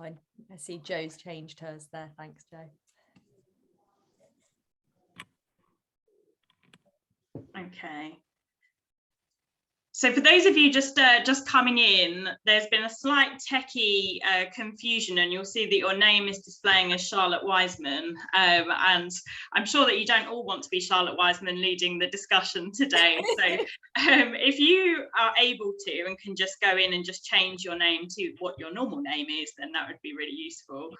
Oh, and I see Joe's changed hers there. Thanks, Joe. Okay. So for those of you just coming in, there's been a slight techie confusion, and you'll see that your name is displaying as Charlotte Wiseman. And I'm sure that you don't all want to be Charlotte Wiseman leading the discussion today. So if you are able to and can just go in and just change your name to what your normal name is, then that would be really useful,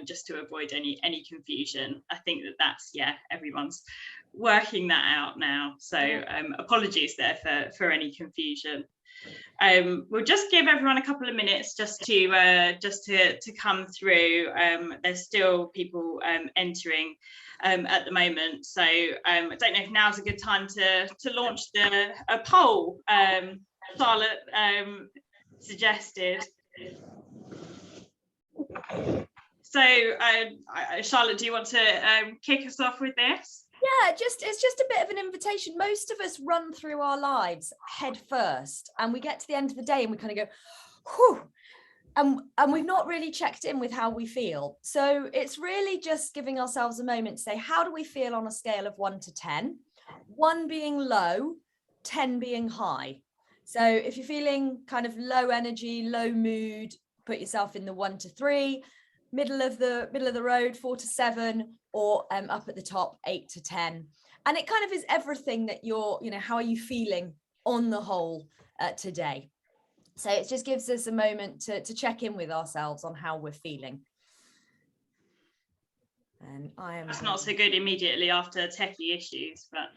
just to avoid any confusion. I think that's, yeah, everyone's working that out now, so apologies there for any confusion. We'll just give everyone a couple of minutes just to come through. There's still people entering at the moment, so I don't know if now's a good time to launch a poll. Charlotte suggested. So Charlotte, do you want to kick us off with this? Yeah, it's just a bit of an invitation. Most of us run through our lives head first, and we get to the end of the day and we kind of go, whew, and we've not really checked in with how we feel. So it's really just giving ourselves a moment to say, how do we feel on a scale of 1 to 10? 1 being low, 10 being high. So if you're feeling kind of low energy, low mood, put yourself in the 1 to 3, middle of the road, 4 to 7, or up at the top, 8 to 10. And it kind of is everything that you're, how are you feeling on the whole today? So it just gives us a moment to check in with ourselves on how we're feeling. And that's not so good immediately after techie issues, but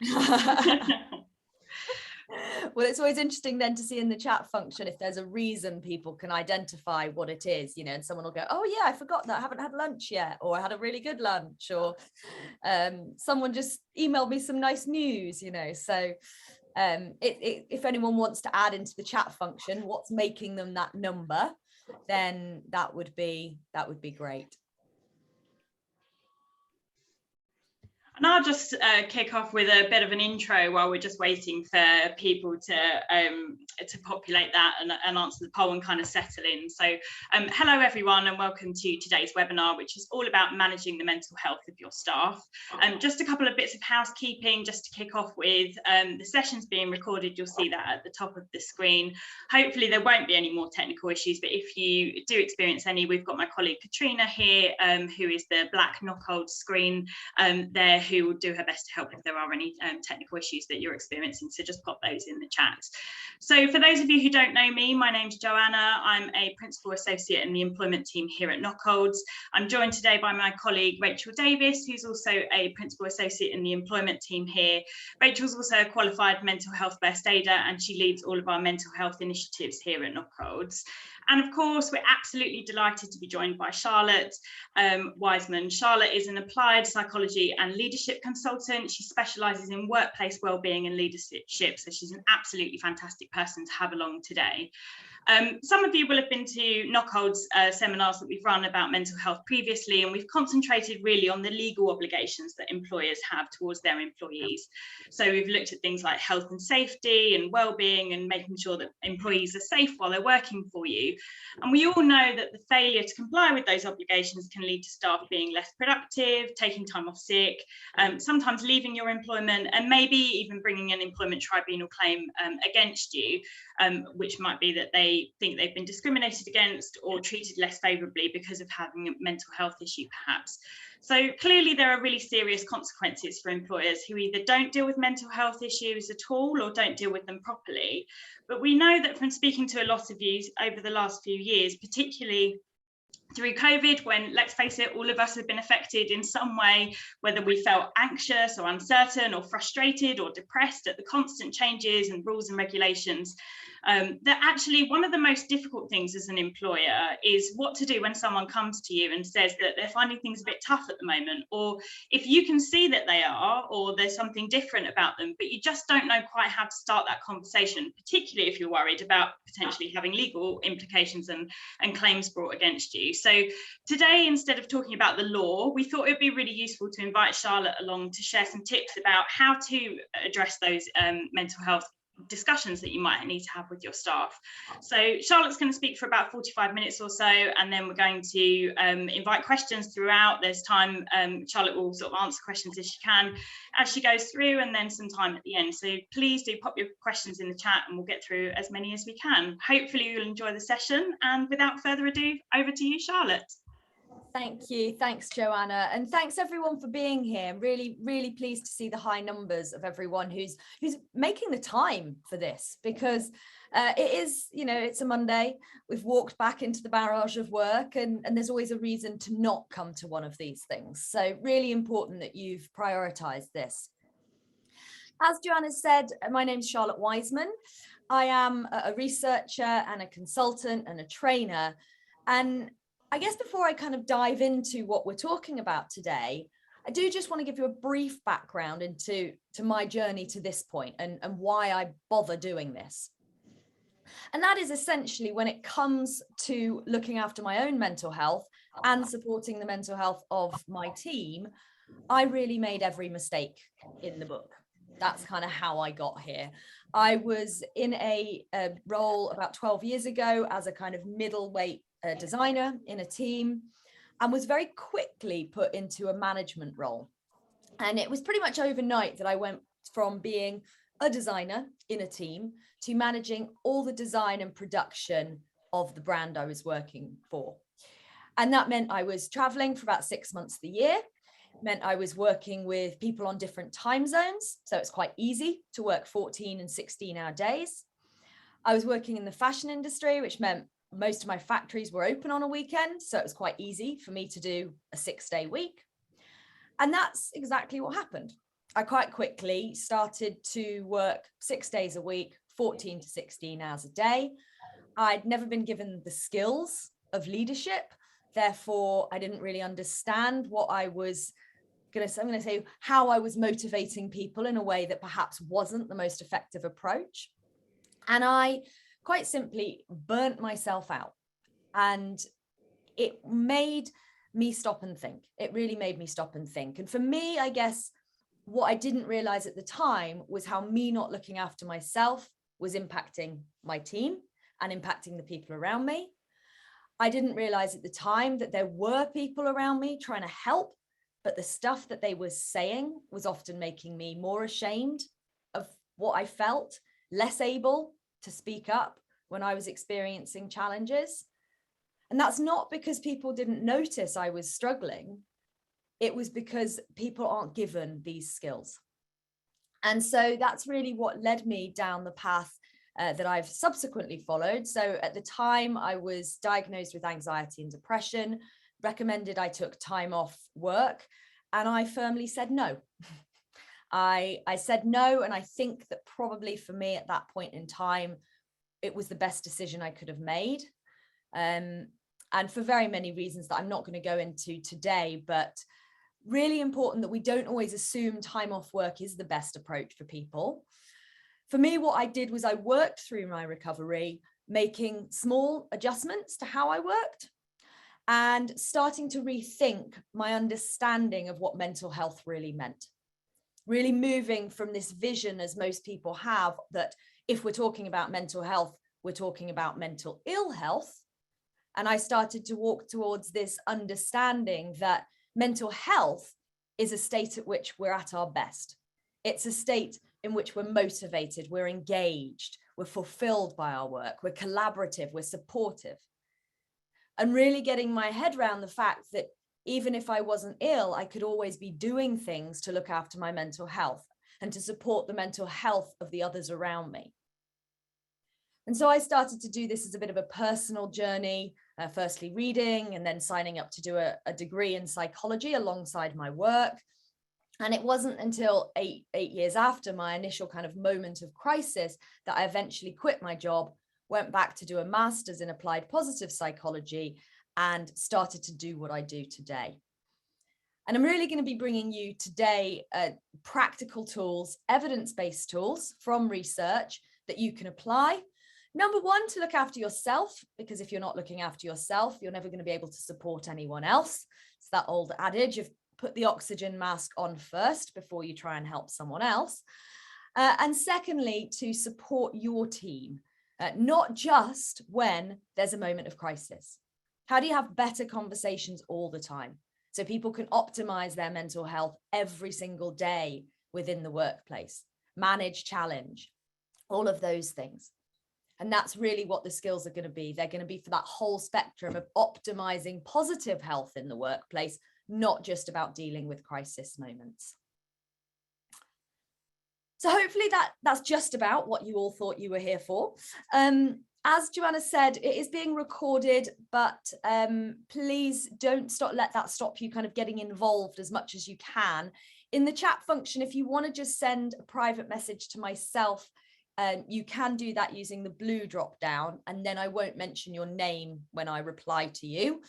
well, it's always interesting then to see in the chat function if there's a reason people can identify what it is, and someone will go, oh yeah, I forgot that, I haven't had lunch yet, or I had a really good lunch, or someone just emailed me some nice news, so if anyone wants to add into the chat function what's making them that number, then that would be great. And I'll just kick off with a bit of an intro while we're just waiting for people to populate that and answer the poll and kind of settle in. So hello everyone, and welcome to today's webinar, which is all about managing the mental health of your staff. Just a couple of bits of housekeeping just to kick off with. The session's being recorded, you'll see that at the top of the screen. Hopefully there won't be any more technical issues, but if you do experience any, we've got my colleague Katrina here, who is the black knockhold screen there, who will do her best to help if there are any technical issues that you're experiencing, so just pop those in the chat. So for those of you who don't know me, my name's Joanna. I'm a Principal Associate in the Employment team here at Knockholds. I'm joined today by my colleague Rachel Davis, who's also a Principal Associate in the Employment team here. Rachel's also a qualified mental health first aider, and she leads all of our mental health initiatives here at Knockholds. And of course, we're absolutely delighted to be joined by Charlotte Wiseman. Charlotte is an applied psychology and leadership consultant. She specialises in workplace wellbeing and leadership, so she's an absolutely fantastic person to have along today. Some of you will have been to Knockholds seminars that we've run about mental health previously, and we've concentrated really on the legal obligations that employers have towards their employees. So we've looked at things like health and safety and well-being, and making sure that employees are safe while they're working for you. And we all know that the failure to comply with those obligations can lead to staff being less productive, taking time off sick, sometimes leaving your employment, and maybe even bringing an employment tribunal claim against you, which might be that they think they've been discriminated against or treated less favourably because of having a mental health issue, perhaps. So clearly there are really serious consequences for employers who either don't deal with mental health issues at all or don't deal with them properly. But we know that from speaking to a lot of you over the last few years, particularly through COVID, when, let's face it, all of us have been affected in some way, whether we felt anxious or uncertain or frustrated or depressed at the constant changes and rules and regulations, that actually one of the most difficult things as an employer is what to do when someone comes to you and says that they're finding things a bit tough at the moment, or if you can see that they are, or there's something different about them, but you just don't know quite how to start that conversation, particularly if you're worried about potentially having legal implications and claims brought against you. So today, instead of talking about the law, we thought it would be really useful to invite Charlotte along to share some tips about how to address those mental health discussions that you might need to have with your staff. So Charlotte's going to speak for about 45 minutes or so, and then we're going to invite questions throughout. There's time, Charlotte will sort of answer questions as she can as she goes through, and then some time at the end. So please do pop your questions in the chat and we'll get through as many as we can. Hopefully you'll enjoy the session, and without further ado, over to you, Charlotte. Thank you. Thanks, Joanna. And thanks everyone for being here. Really, really pleased to see the high numbers of everyone who's making the time for this, because it is, it's a Monday. We've walked back into the barrage of work, and there's always a reason to not come to one of these things. So really important that you've prioritized this. As Joanna said, my name's Charlotte Wiseman. I am a researcher and a consultant and a trainer. And I guess before I kind of dive into what we're talking about today, I do just want to give you a brief background into my journey to this point and why I bother doing this. And that is essentially when it comes to looking after my own mental health and supporting the mental health of my team, I really made every mistake in the book. That's kind of how I got here. I was in a role about 12 years ago as a kind of middleweight designer in a team, and was very quickly put into a management role. And it was pretty much overnight that I went from being a designer in a team to managing all the design and production of the brand I was working for. And that meant I was traveling for about 6 months of the year. It meant I was working with people on different time zones. So it's quite easy to work 14 and 16-hour days. I was working in the fashion industry, which meant most of my factories were open on a weekend. So it was quite easy for me to do a 6-day week. And that's exactly what happened. I quite quickly started to work 6 days a week, 14 to 16 hours a day. I'd never been given the skills of leadership. Therefore, I didn't really understand what I was going to say. I'm going to say how I was motivating people in a way that perhaps wasn't the most effective approach. And I quite simply burnt myself out. And it made me stop and think. It really made me stop and think. And for me, I guess what I didn't realize at the time was how me not looking after myself was impacting my team and impacting the people around me. I didn't realize at the time that there were people around me trying to help, but the stuff that they were saying was often making me more ashamed of what I felt, less able to speak up when I was experiencing challenges. And that's not because people didn't notice I was struggling. It was because people aren't given these skills. And so that's really what led me down the path that I've subsequently followed. So at the time, I was diagnosed with anxiety and depression, recommended I took time off work, and I firmly said no. I said no, and I think that probably for me at that point in time, it was the best decision I could have made. And for very many reasons that I'm not going to go into today, but really important that we don't always assume time off work is the best approach for people. For me, what I did was I worked through my recovery, making small adjustments to how I worked and starting to rethink my understanding of what mental health really meant. Really moving from this vision, as most people have, that if we're talking about mental health, we're talking about mental ill health. And I started to walk towards this understanding that mental health is a state at which we're at our best. It's a state in which we're motivated, we're engaged, we're fulfilled by our work, we're collaborative, we're supportive. And really getting my head around the fact that even if I wasn't ill, I could always be doing things to look after my mental health and to support the mental health of the others around me. And so I started to do this as a bit of a personal journey, firstly reading and then signing up to do a degree in psychology alongside my work. And it wasn't until eight years after my initial kind of moment of crisis that I eventually quit my job, went back to do a master's in applied positive psychology, and started to do what I do today. And I'm really going to be bringing you today practical tools, evidence-based tools from research that you can apply. Number one, to look after yourself, because if you're not looking after yourself, you're never going to be able to support anyone else. It's that old adage of put the oxygen mask on first before you try and help someone else. And secondly, to support your team, not just when there's a moment of crisis. How do you have better conversations all the time so people can optimize their mental health every single day within the workplace, manage challenge, all of those things? And that's really what the skills are going to be. They're going to be for that whole spectrum of optimizing positive health in the workplace, not just about dealing with crisis moments. So hopefully that's just about what you all thought you were here for. As Joanna said, it is being recorded, but please don't let that stop you kind of getting involved as much as you can. In the chat function, if you want to just send a private message to myself, you can do that using the blue drop down, and then I won't mention your name when I reply to you.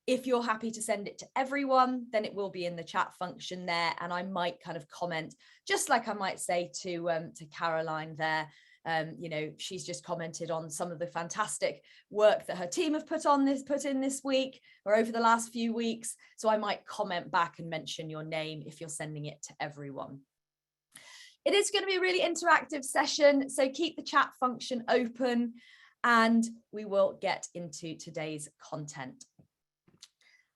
If you're happy to send it to everyone, then it will be in the chat function there, and I might kind of comment, just like I might say to Caroline there. You know, she's just commented on some of the fantastic work that her team have put in this week or over the last few weeks. So I might comment back and mention your name if you're sending it to everyone. It is going to be a really interactive session, so keep the chat function open and we will get into today's content.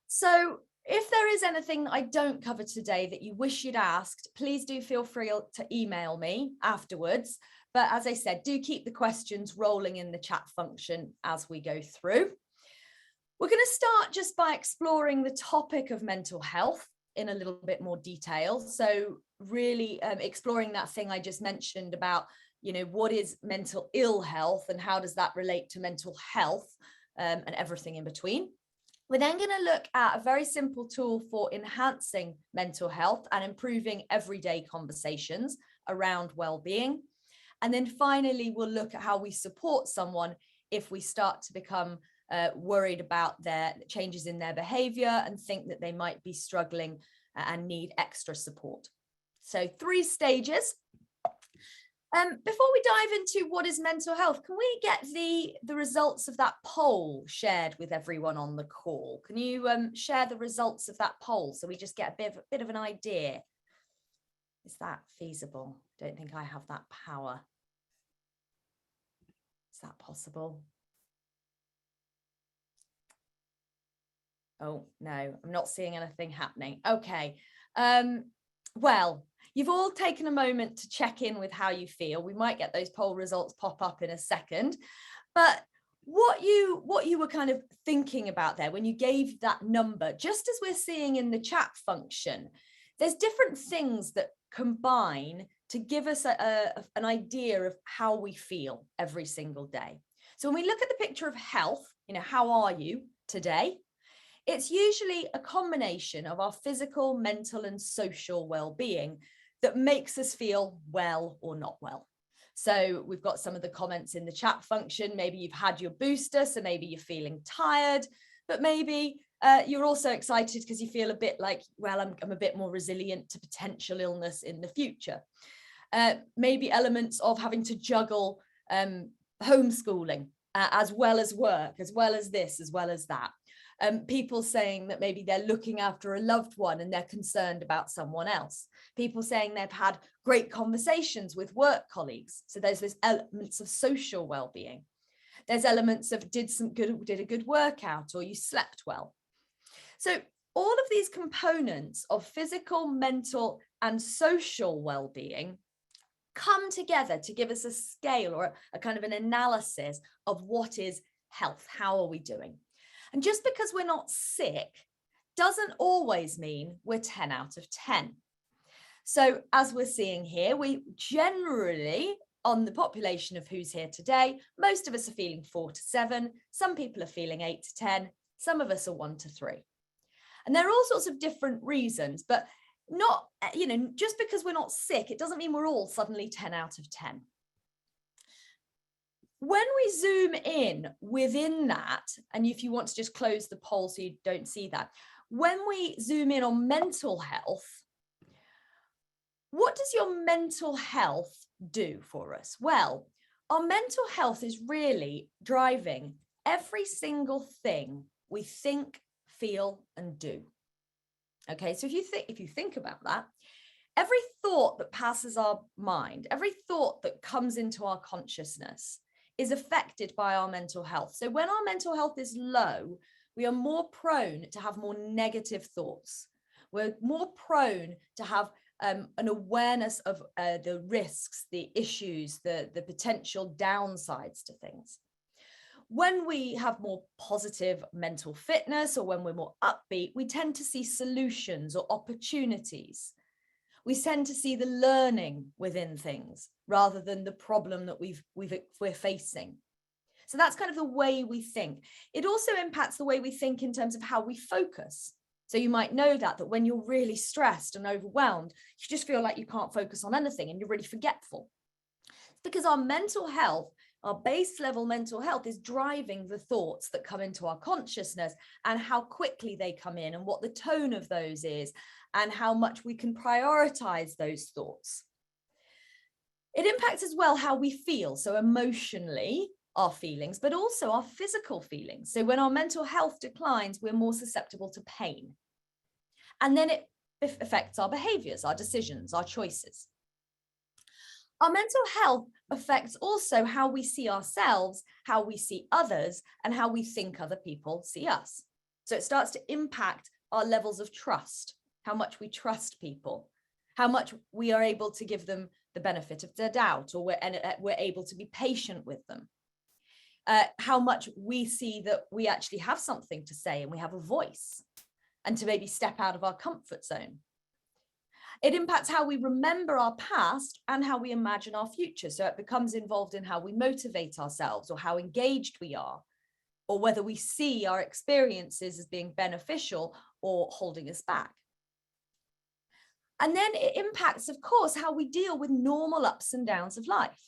So if there is anything that I don't cover today that you wish you'd asked, please do feel free to email me afterwards. But as I said, do keep the questions rolling in the chat function as we go through. We're going to start just by exploring the topic of mental health in a little bit more detail. So really exploring that thing I just mentioned about, you know, what is mental ill health and how does that relate to mental health and everything in between. We're then going to look at a very simple tool for enhancing mental health and improving everyday conversations around well-being. And then finally, we'll look at how we support someone if we start to become worried about their changes in their behavior and think that they might be struggling and need extra support. So 3 stages. Before we dive into what is mental health, can we get the results of that poll shared with everyone on the call? Can you share the results of that poll so we just get a bit of an idea? Is that feasible? Don't think I have that power. Is that possible? Oh, no, I'm not seeing anything happening. Okay. Well, you've all taken a moment to check in with how you feel. We might get those poll results pop up in a second, but what you were kind of thinking about there when you gave that number, just as we're seeing in the chat function, there's different things that combine to give us an idea of how we feel every single day. So when we look at the picture of health, you know, how are you today? It's usually a combination of our physical, mental, and social well-being that makes us feel well or not well. So we've got some of the comments in the chat function. Maybe you've had your booster, so maybe you're feeling tired, but maybe you're also excited because you feel a bit like, well, I'm a bit more resilient to potential illness in the future. Maybe elements of having to juggle homeschooling as well as work, as well as this, as well as that. People saying that maybe they're looking after a loved one and they're concerned about someone else. People saying they've had great conversations with work colleagues. So there's this elements of social well-being. There's elements of did a good workout or you slept well. So all of these components of physical, mental, and social well-being come together to give us a scale or a kind of an analysis of what is health. How are we doing? And just because we're not sick doesn't always mean we're 10 out of 10. So as we're seeing here, we generally, on the population of who's here today, most of us are feeling 4 to 7. Some people are feeling 8 to 10. Some of us are 1 to 3. And there are all sorts of different reasons, but not, you know, just because we're not sick, it doesn't mean we're all suddenly 10 out of 10. When we zoom in within that, and if you want to just close the poll so you don't see that, when we zoom in on mental health, what does your mental health do for us? Well, our mental health is really driving every single thing we think, feel, and do. Okay, so if you think about that, Every thought that passes our mind, every thought that comes into our consciousness is affected by our mental health. So when our mental health is low, we are more prone to have more negative thoughts. We're more prone to have an awareness of the risks, the issues, the potential downsides to things. When we have more positive mental fitness, or when we're more upbeat, we tend to see solutions or opportunities. We tend to see the learning within things rather than the problem that we're facing. So that's kind of the way we think. It also impacts the way we think in terms of how we focus. So you might know that when you're really stressed and overwhelmed, you just feel like you can't focus on anything and you're really forgetful. It's because our mental health, our base level mental health, is driving the thoughts that come into our consciousness and how quickly they come in and what the tone of those is and how much we can prioritize those thoughts. It impacts as well how we feel. So emotionally, our feelings, but also our physical feelings. So when our mental health declines, we're more susceptible to pain. And then it affects our behaviors, our decisions, our choices. Our mental health affects also how we see ourselves, how we see others, and how we think other people see us. So it starts to impact our levels of trust, how much we trust people, how much we are able to give them the benefit of the doubt, or we're able to be patient with them. How much we see that we actually have something to say and we have a voice, and to maybe step out of our comfort zone. It impacts how we remember our past and how we imagine our future. So it becomes involved in how we motivate ourselves, or how engaged we are, or whether we see our experiences as being beneficial or holding us back. And then it impacts, of course, how we deal with normal ups and downs of life.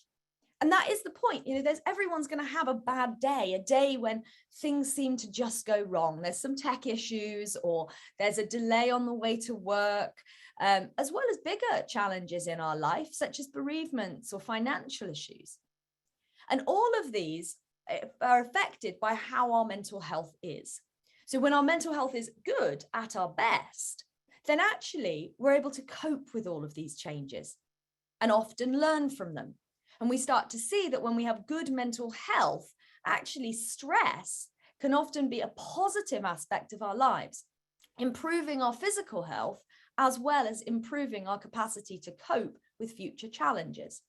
And that is the point. Everyone's going to have a bad day, a day when things seem to just go wrong. There's some tech issues, or there's a delay on the way to work, as well as bigger challenges in our life, such as bereavements or financial issues. And all of these are affected by how our mental health is. So when our mental health is good, at our best, then actually we're able to cope with all of these changes and often learn from them. And we start to see that when we have good mental health, actually stress can often be a positive aspect of our lives, improving our physical health, as well as improving our capacity to cope with future challenges.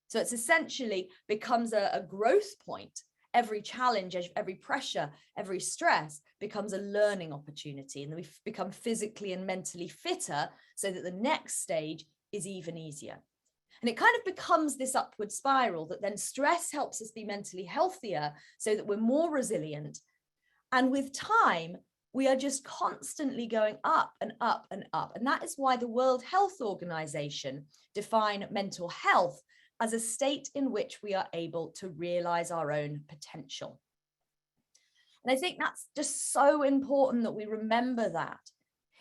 So it's essentially becomes a growth point. Every challenge, every pressure, every stress becomes a learning opportunity, and we become physically and mentally fitter so that the next stage is even easier. And it kind of becomes this upward spiral that then stress helps us be mentally healthier so that we're more resilient. And with time, we are just constantly going up and up and up. And that is why the World Health Organization define mental health as a state in which we are able to realize our own potential. And I think that's just so important that we remember that.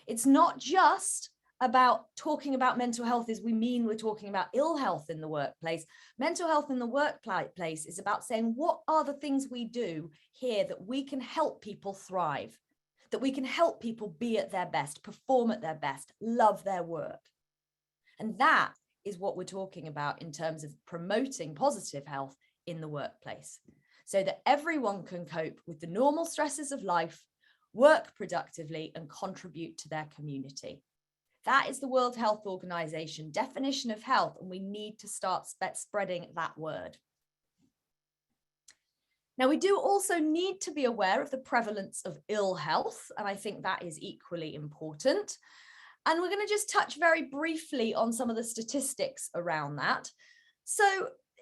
It's not just about talking about mental health as we mean we're talking about ill health in the workplace. Mental health in the workplace is about saying, what are the things we do here that we can help people thrive, that we can help people be at their best, perform at their best, love their work. And that is what we're talking about in terms of promoting positive health in the workplace, so that everyone can cope with the normal stresses of life, work productively, and contribute to their community. That is the World Health Organization definition of health, and we need to start spreading that word. Now, we do also need to be aware of the prevalence of ill health, and I think that is equally important. And we're going to just touch very briefly on some of the statistics around that. So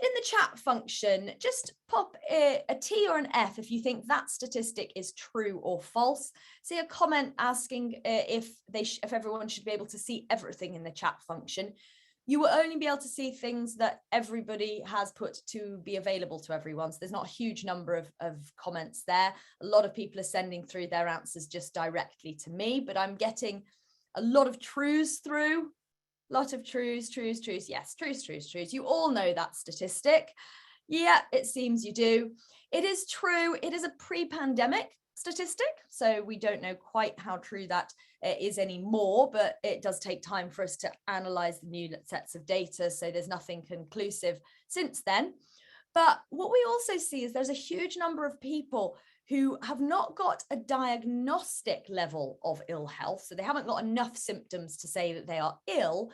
in the chat function, just pop a T or an F if you think that statistic is true or false. See a comment asking if everyone should be able to see everything in the chat function. You will only be able to see things that everybody has put to be available to everyone. So there's not a huge number of comments there. A lot of people are sending through their answers just directly to me, but I'm getting a lot of trues through. Lot of trues. Yes, trues. You all know that statistic. Yeah, it seems you do. It is true. It is a pre-pandemic statistic, so we don't know quite how true that is anymore, but it does take time for us to analyze the new sets of data, so there's nothing conclusive since then. But what we also see is there's a huge number of people who have not got a diagnostic level of ill health, so they haven't got enough symptoms to say that they are ill,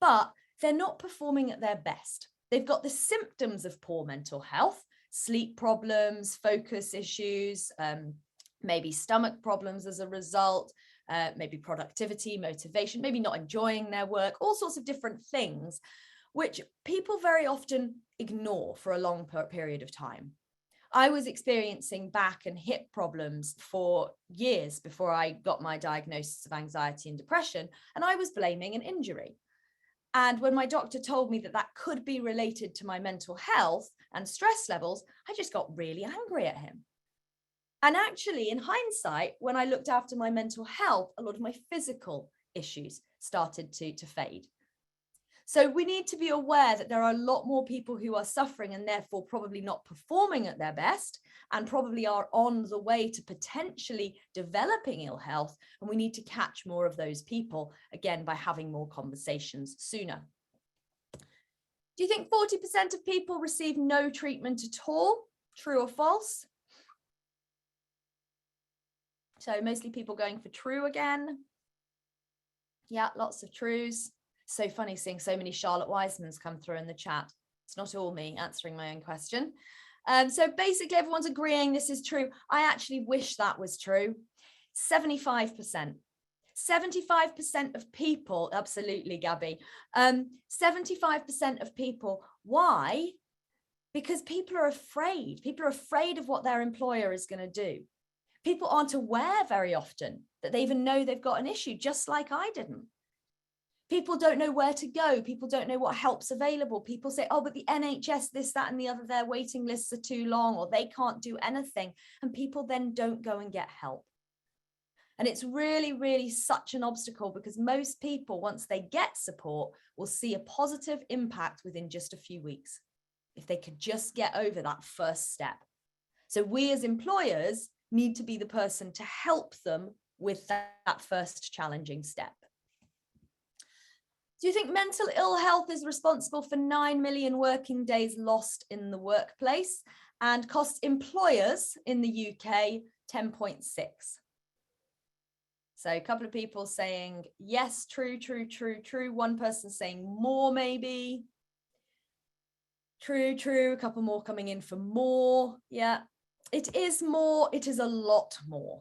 but they're not performing at their best. They've got the symptoms of poor mental health, sleep problems, focus issues, maybe stomach problems as a result, maybe productivity, motivation, maybe not enjoying their work, all sorts of different things, which people very often ignore for a long period of time. I was experiencing back and hip problems for years before I got my diagnosis of anxiety and depression, and I was blaming an injury. And when my doctor told me that that could be related to my mental health and stress levels, I just got really angry at him. And actually, in hindsight, when I looked after my mental health, a lot of my physical issues started to fade. So we need to be aware that there are a lot more people who are suffering and therefore probably not performing at their best and probably are on the way to potentially developing ill health. And we need to catch more of those people, again, by having more conversations sooner. Do you think 40% of people receive no treatment at all? True or false? So mostly people going for true again. Yeah, lots of trues. So funny seeing so many Charlotte Wisemans come through in the chat. It's not all me answering my own question. So basically everyone's agreeing this is true. I actually wish that was true. 75%. 75% of people, absolutely, Gabby. 75% of people. Why? Because people are afraid. People are afraid of what their employer is going to do. People aren't aware very often that they even know they've got an issue, just like I didn't. People don't know where to go. People don't know what help's available. People say, oh, but the NHS, this, that, and the other, their waiting lists are too long, or they can't do anything. And people then don't go and get help. And it's really, really such an obstacle because most people, once they get support, will see a positive impact within just a few weeks, if they could just get over that first step. So we as employers need to be the person to help them with that first challenging step. Do you think mental ill health is responsible for 9 million working days lost in the workplace and costs employers in the UK 10.6? So a couple of people saying, yes, true, true, true, true. One person saying more, maybe. True, true. A couple more coming in for more. Yeah, it is more. It is a lot more.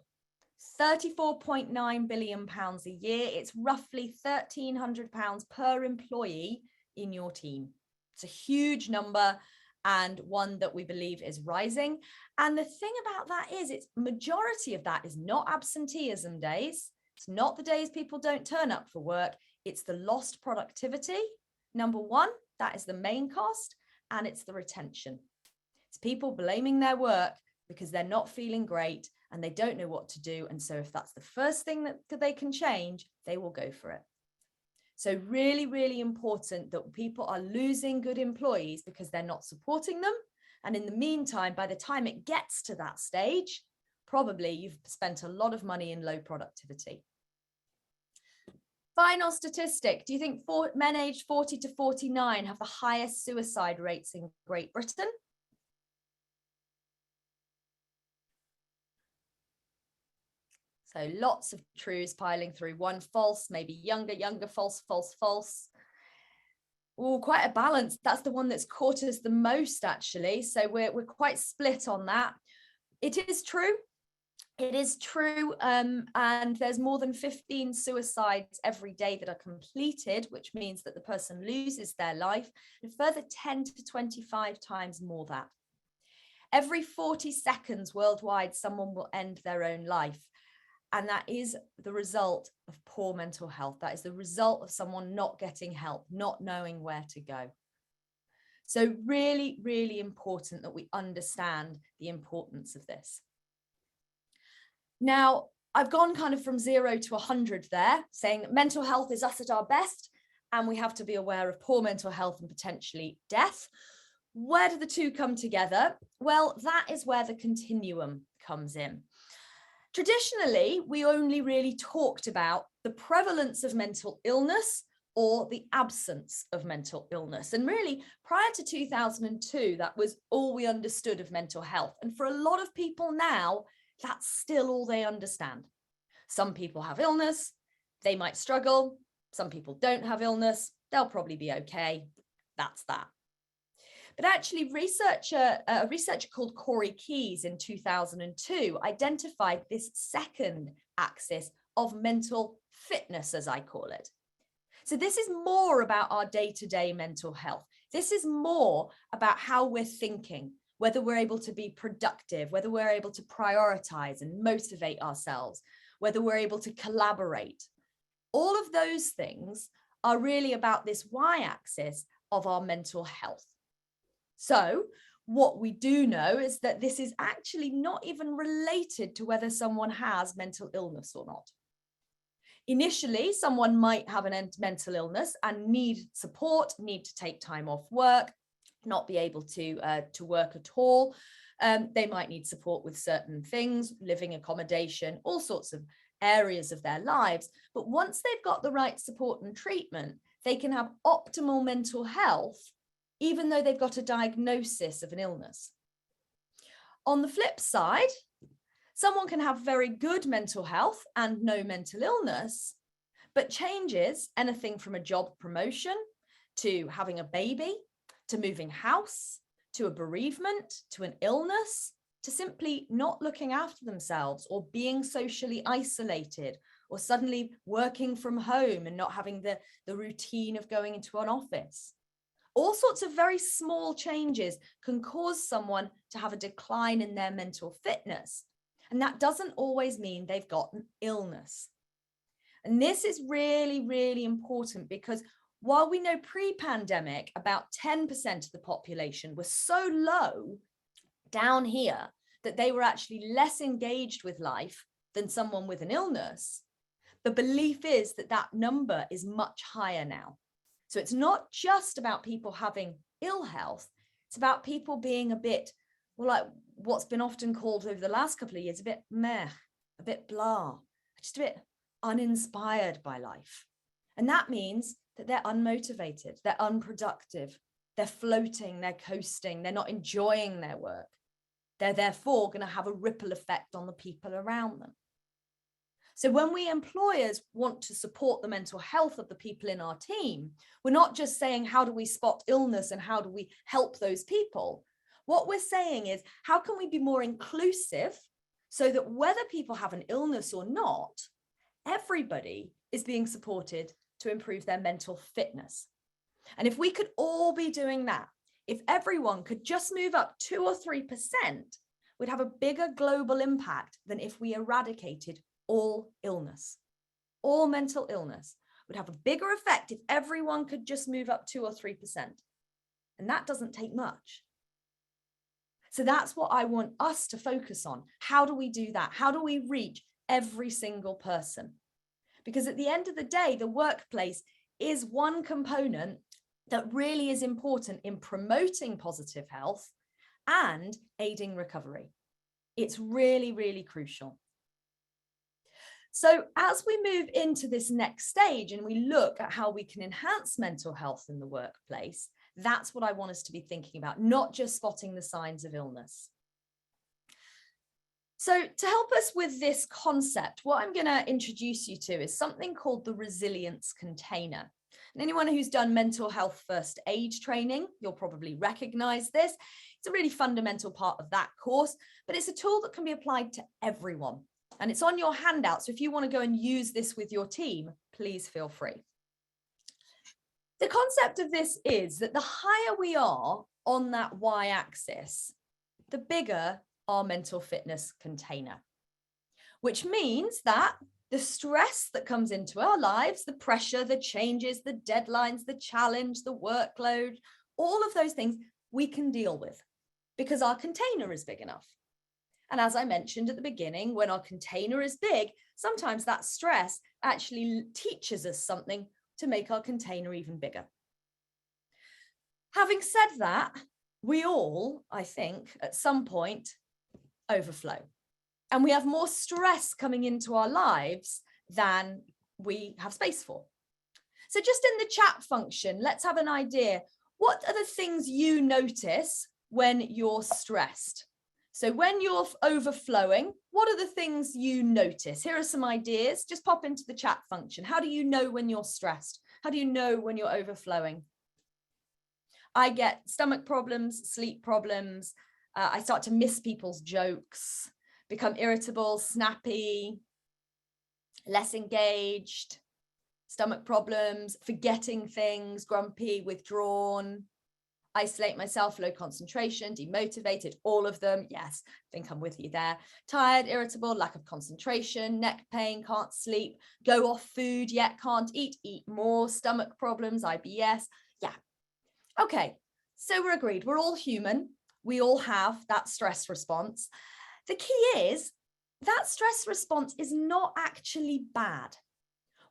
34.9 billion pounds a year. It's roughly £1,300 per employee in your team. It's a huge number and one that we believe is rising. And the thing about that is it's majority of that is not absenteeism days. It's not the days people don't turn up for work. It's the lost productivity. Number one, that is the main cost, and it's the retention. It's people blaming their work because they're not feeling great and they don't know what to do. And so if that's the first thing that they can change, they will go for it. So really, really important that people are losing good employees because they're not supporting them. And in the meantime, by the time it gets to that stage, probably you've spent a lot of money in low productivity. Final statistic, do you think men aged 40 to 49 have the highest suicide rates in Great Britain? So lots of trues piling through. One false, maybe younger, false, false, false. Oh, quite a balance. That's the one that's caught us the most, actually. So we're quite split on that. It is true. It is true. And there's more than 15 suicides every day that are completed, which means that the person loses their life. And further 10 to 25 times more that. Every 40 seconds worldwide, someone will end their own life. And that is the result of poor mental health. That is the result of someone not getting help, not knowing where to go. So really, really important that we understand the importance of this. Now, I've gone kind of from 0 to 100 there, saying that mental health is us at our best, and we have to be aware of poor mental health and potentially death. Where do the two come together? Well, that is where the continuum comes in. Traditionally, we only really talked about the prevalence of mental illness or the absence of mental illness. And really, prior to 2002, that was all we understood of mental health. And for a lot of people now, that's still all they understand. Some people have illness, they might struggle. Some people don't have illness, they'll probably be okay. That's that. But actually, a researcher called Corey Keyes in 2002 identified this second axis of mental fitness, as I call it. So this is more about our day-to-day mental health. This is more about how we're thinking, whether we're able to be productive, whether we're able to prioritize and motivate ourselves, whether we're able to collaborate. All of those things are really about this y-axis of our mental health. So what we do know is that this is actually not even related to whether someone has mental illness or not. Initially, someone might have a mental illness and need support, need to take time off work, not be able to work at all. They might need support with certain things, living accommodation, all sorts of areas of their lives. But once they've got the right support and treatment, they can have optimal mental health, even though they've got a diagnosis of an illness. On the flip side, someone can have very good mental health and no mental illness, but changes, anything from a job promotion to having a baby, to moving house, to a bereavement, to an illness, to simply not looking after themselves or being socially isolated, or suddenly working from home and not having the routine of going into an office. All sorts of very small changes can cause someone to have a decline in their mental fitness. And that doesn't always mean they've got an illness. And this is really, really important, because while we know pre-pandemic, about 10% of the population was so low down here that they were actually less engaged with life than someone with an illness, the belief is that that number is much higher now. So it's not just about people having ill health, it's about people being a bit, well, like what's been often called over the last couple of years, a bit meh, a bit blah, just a bit uninspired by life. And that means that they're unmotivated, they're unproductive, they're floating, they're coasting, they're not enjoying their work. They're therefore going to have a ripple effect on the people around them. So when we employers want to support the mental health of the people in our team, we're not just saying, how do we spot illness and how do we help those people? What we're saying is, how can we be more inclusive so that whether people have an illness or not, everybody is being supported to improve their mental fitness. And if we could all be doing that, if everyone could just move up 2 or 3%, we'd have a bigger global impact than if we eradicated all illness. All mental illness would have a bigger effect if everyone could just move up 2 or 3%. And that doesn't take much. So that's what I want us to focus on. How do we do that? How do we reach every single person? Because at the end of the day, the workplace is one component that really is important in promoting positive health and aiding recovery. It's really, really crucial. So as we move into this next stage and we look at how we can enhance mental health in the workplace, that's what I want us to be thinking about, not just spotting the signs of illness. So to help us with this concept, what I'm going to introduce you to is something called the resilience container. And anyone who's done mental health first aid training, you'll probably recognize this. It's a really fundamental part of that course, but it's a tool that can be applied to everyone. And it's on your handout. So if you want to go and use this with your team, please feel free. The concept of this is that the higher we are on that y-axis, the bigger our mental fitness container, which means that the stress that comes into our lives, the pressure, the changes, the deadlines, the challenge, the workload, all of those things we can deal with because our container is big enough. And as I mentioned at the beginning, when our container is big, sometimes that stress actually teaches us something to make our container even bigger. Having said that, we all, I think, at some point overflow. And we have more stress coming into our lives than we have space for. So just in the chat function, let's have an idea. What are the things you notice when you're stressed? So when you're overflowing, what are the things you notice? Here are some ideas. Just pop into the chat function. How do you know when you're stressed? How do you know when you're overflowing? I get stomach problems, sleep problems. I start to miss people's jokes, become irritable, snappy, less engaged, stomach problems, forgetting things, grumpy, withdrawn, isolate myself, low concentration, demotivated, all of them. Yes, I think I'm with you there. Tired, irritable, lack of concentration, neck pain, can't sleep, go off food, yet can't eat more, stomach problems, IBS. Yeah. Okay, so we're agreed. We're all human. We all have that stress response. The key is that stress response is not actually bad.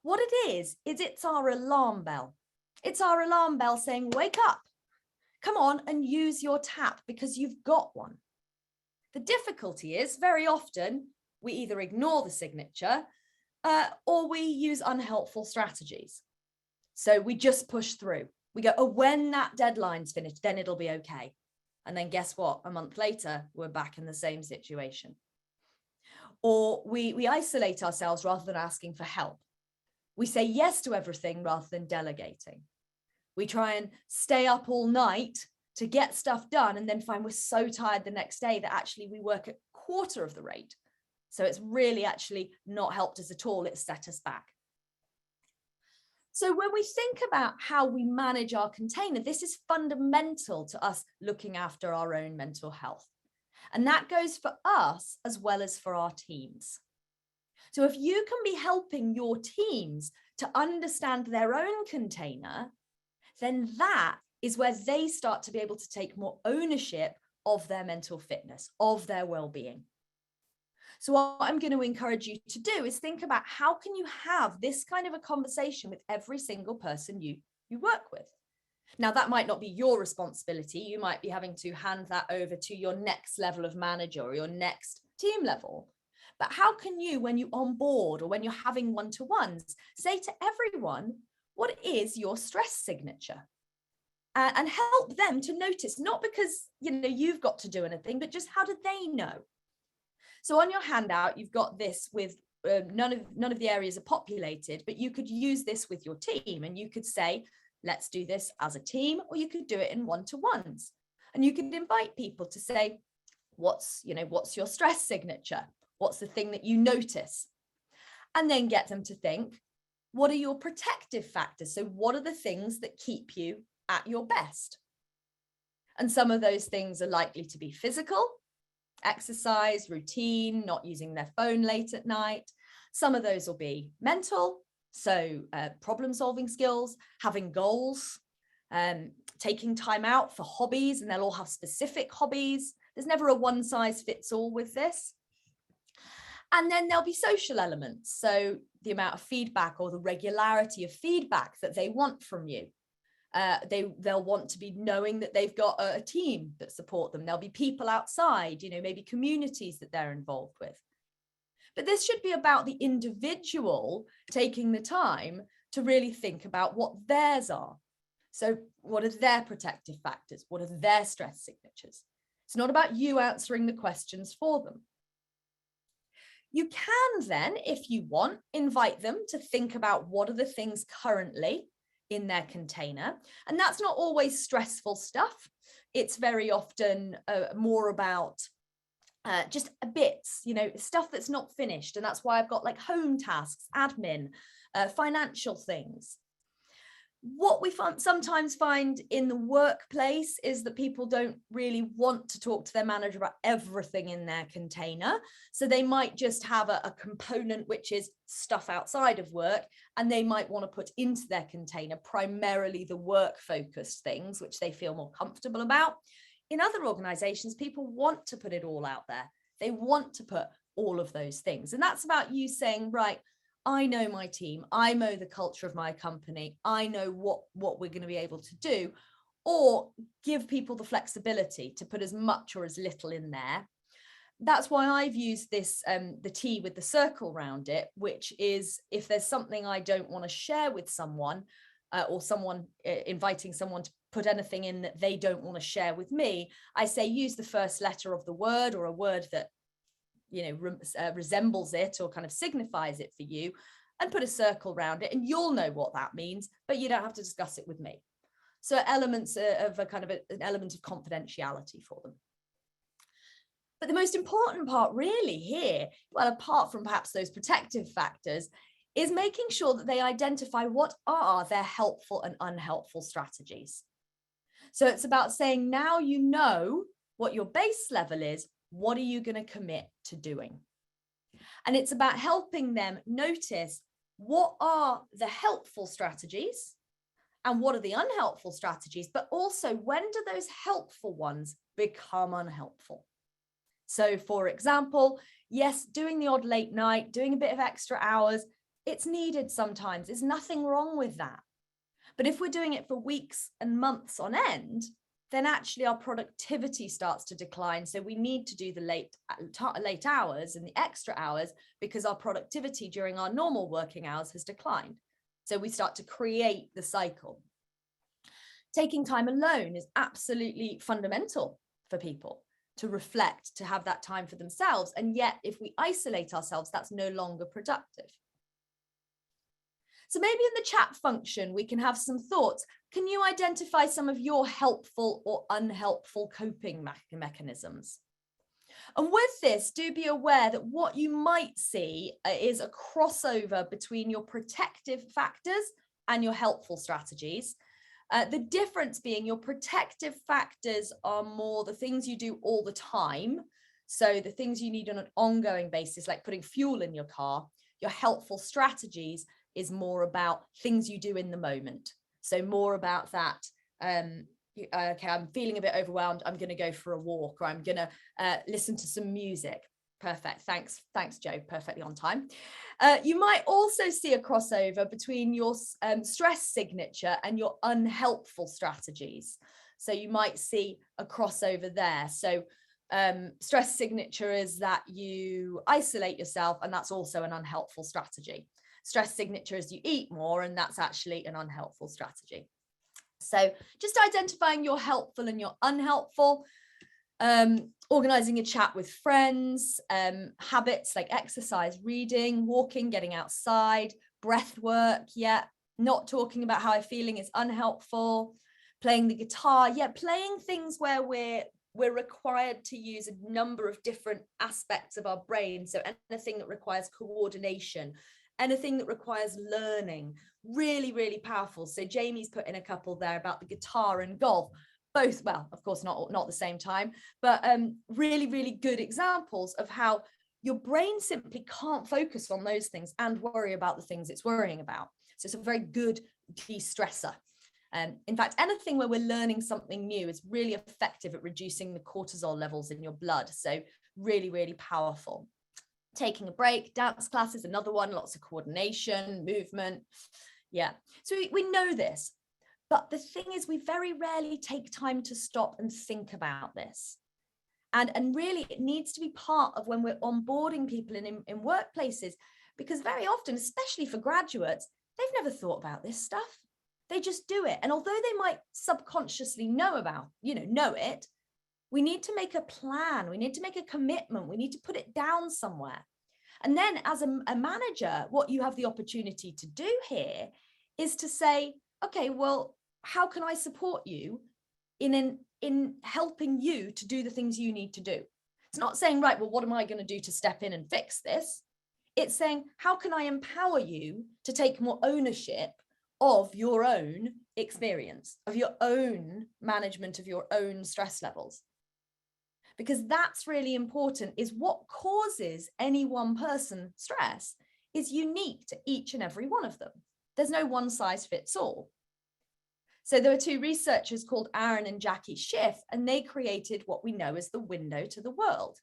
What it is it's our alarm bell. It's our alarm bell saying, wake up, come on and use your tap because you've got one. The difficulty is very often we either ignore the signature or we use unhelpful strategies. So we just push through. We go, oh, when that deadline's finished, then it'll be okay. And then guess what? A month later, we're back in the same situation. Or we isolate ourselves rather than asking for help. We say yes to everything rather than delegating. We try and stay up all night to get stuff done and then find we're so tired the next day that actually we work at a quarter of the rate. So it's really actually not helped us at all. It's set us back. So when we think about how we manage our container, this is fundamental to us looking after our own mental health. And that goes for us as well as for our teams. So if you can be helping your teams to understand their own container, then that is where they start to be able to take more ownership of their mental fitness, of their well-being. So what I'm going to encourage you to do is think about how can you have this kind of a conversation with every single person you work with. Now, that might not be your responsibility. You might be having to hand that over to your next level of manager or your next team level. But how can you, when you onboard or when you're having one-to-ones, say to everyone, what is your stress signature? And help them to notice, not because you've got to do anything, but just how do they know? So on your handout, you've got this with none of the areas are populated, but you could use this with your team and you could say, let's do this as a team, or you could do it in one-to-ones. And you could invite people to say, what's your stress signature? What's the thing that you notice? And then get them to think, what are your protective factors? So what are the things that keep you at your best? And some of those things are likely to be physical, exercise, routine, not using their phone late at night. Some of those will be mental, so problem-solving skills, having goals, taking time out for hobbies, and they'll all have specific hobbies. There's never a one-size-fits-all with this. And then there'll be social elements, so the amount of feedback or the regularity of feedback that they want from you. They'll want to be knowing that they've got a team that support them. There'll be people outside, maybe communities that they're involved with. But this should be about the individual taking the time to really think about what theirs are. So what are their protective factors? What are their stress signatures? It's not about you answering the questions for them. You can then, if you want, invite them to think about what are the things currently in their container. And that's not always stressful stuff. It's very often more about just bits, stuff that's not finished. And that's why I've got like home tasks, admin, financial things. What we sometimes find in the workplace is that people don't really want to talk to their manager about everything in their container. So they might just have a component which is stuff outside of work, and they might want to put into their container primarily the work-focused things, which they feel more comfortable about. In other organizations, people want to put it all out there. They want to put all of those things. And that's about you saying, right, I know my team, I know the culture of my company, I know what we're going to be able to do, or give people the flexibility to put as much or as little in there. that's why I've used this, the T with the circle around it, which is if there's something I don't want to share with someone, or someone inviting someone to put anything in that they don't want to share with me, I say use the first letter of the word, or a word that, you know, resembles it or kind of signifies it for you, and put a circle around it, and you'll know what that means, but you don't have to discuss it with me. So elements of a kind of an element of confidentiality for them. But the most important part really here, well, apart from perhaps those protective factors, is making sure that they identify what are their helpful and unhelpful strategies. So it's about saying, now you know what your base level is, what are you going to commit to doing? And it's about helping them notice what are the helpful strategies and what are the unhelpful strategies, but also when do those helpful ones become unhelpful? So for example, yes, doing the odd late night, doing a bit of extra hours, it's needed sometimes. There's nothing wrong with that. But if we're doing it for weeks and months on end, then actually our productivity starts to decline. So we need to do the late hours and the extra hours because our productivity during our normal working hours has declined. So we start to create the cycle. Taking time alone is absolutely fundamental for people, to reflect, to have that time for themselves. And yet, if we isolate ourselves, that's no longer productive. So maybe in the chat function, we can have some thoughts. Can you identify some of your helpful or unhelpful coping mechanisms? And with this, do be aware that what you might see is a crossover between your protective factors and your helpful strategies. The difference being your protective factors are more the things you do all the time. So the things you need on an ongoing basis, like putting fuel in your car. Your helpful strategies is more about things you do in the moment. So more about that. Okay, I'm feeling a bit overwhelmed. I'm going to go for a walk, or I'm going to listen to some music. Perfect. Thanks, Joe. Perfectly on time. You might also see a crossover between your stress signature and your unhelpful strategies. So you might see a crossover there. So stress signature is that you isolate yourself, and that's also an unhelpful strategy. Stress signature is you eat more, and that's actually an unhelpful strategy. So just identifying your helpful and your unhelpful. Organizing a chat with friends, habits like exercise, reading, walking, getting outside, breath work, not talking about how I'm feeling is unhelpful, playing the guitar, playing things where we're required to use a number of different aspects of our brain. So anything that requires coordination, anything that requires learning, really, really powerful. So Jamie's put in a couple there about the guitar and golf. Both, well, of course, not the same time, but really, really good examples of how your brain simply can't focus on those things and worry about the things it's worrying about. So it's a very good de-stressor. In fact, anything where we're learning something new is really effective at reducing the cortisol levels in your blood. So really, really powerful. Taking a break, dance class is another one, lots of coordination, movement. Yeah, so we know this. But the thing is, we very rarely take time to stop and think about this. And really, it needs to be part of when we're onboarding people in workplaces, because very often, especially for graduates, they've never thought about this stuff. They just do it. And although they might subconsciously know it, we need to make a plan. We need to make a commitment. We need to put it down somewhere. And then as a manager, what you have the opportunity to do here is to say, okay, well, how can I support you in helping you to do the things you need to do? It's not saying, right, well, what am I going to do to step in and fix this? It's saying, how can I empower you to take more ownership of your own experience, of your own management of your own stress levels? Because that's really important, is what causes any one person stress is unique to each and every one of them. There's no one size fits all. So there were two researchers called Aaron and Jackie Schiff, and they created what we know as the window to the world.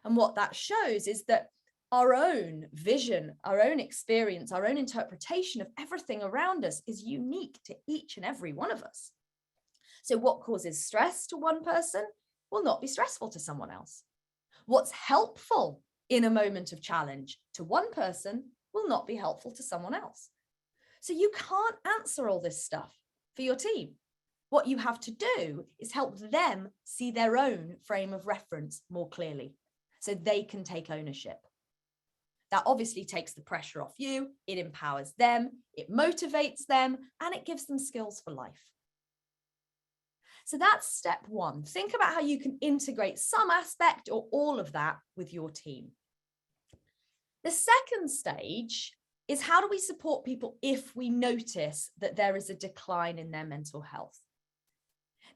And what that shows is that our own vision, our own experience, our own interpretation of everything around us is unique to each and every one of us. So what causes stress to one person will not be stressful to someone else. What's helpful in a moment of challenge to one person will not be helpful to someone else. So you can't answer all this stuff for your team. What you have to do is help them see their own frame of reference more clearly so they can take ownership. That obviously takes the pressure off you, it empowers them, it motivates them, and it gives them skills for life. So that's step one. Think about how you can integrate some aspect or all of that with your team. The second stage is, how do we support people if we notice that there is a decline in their mental health?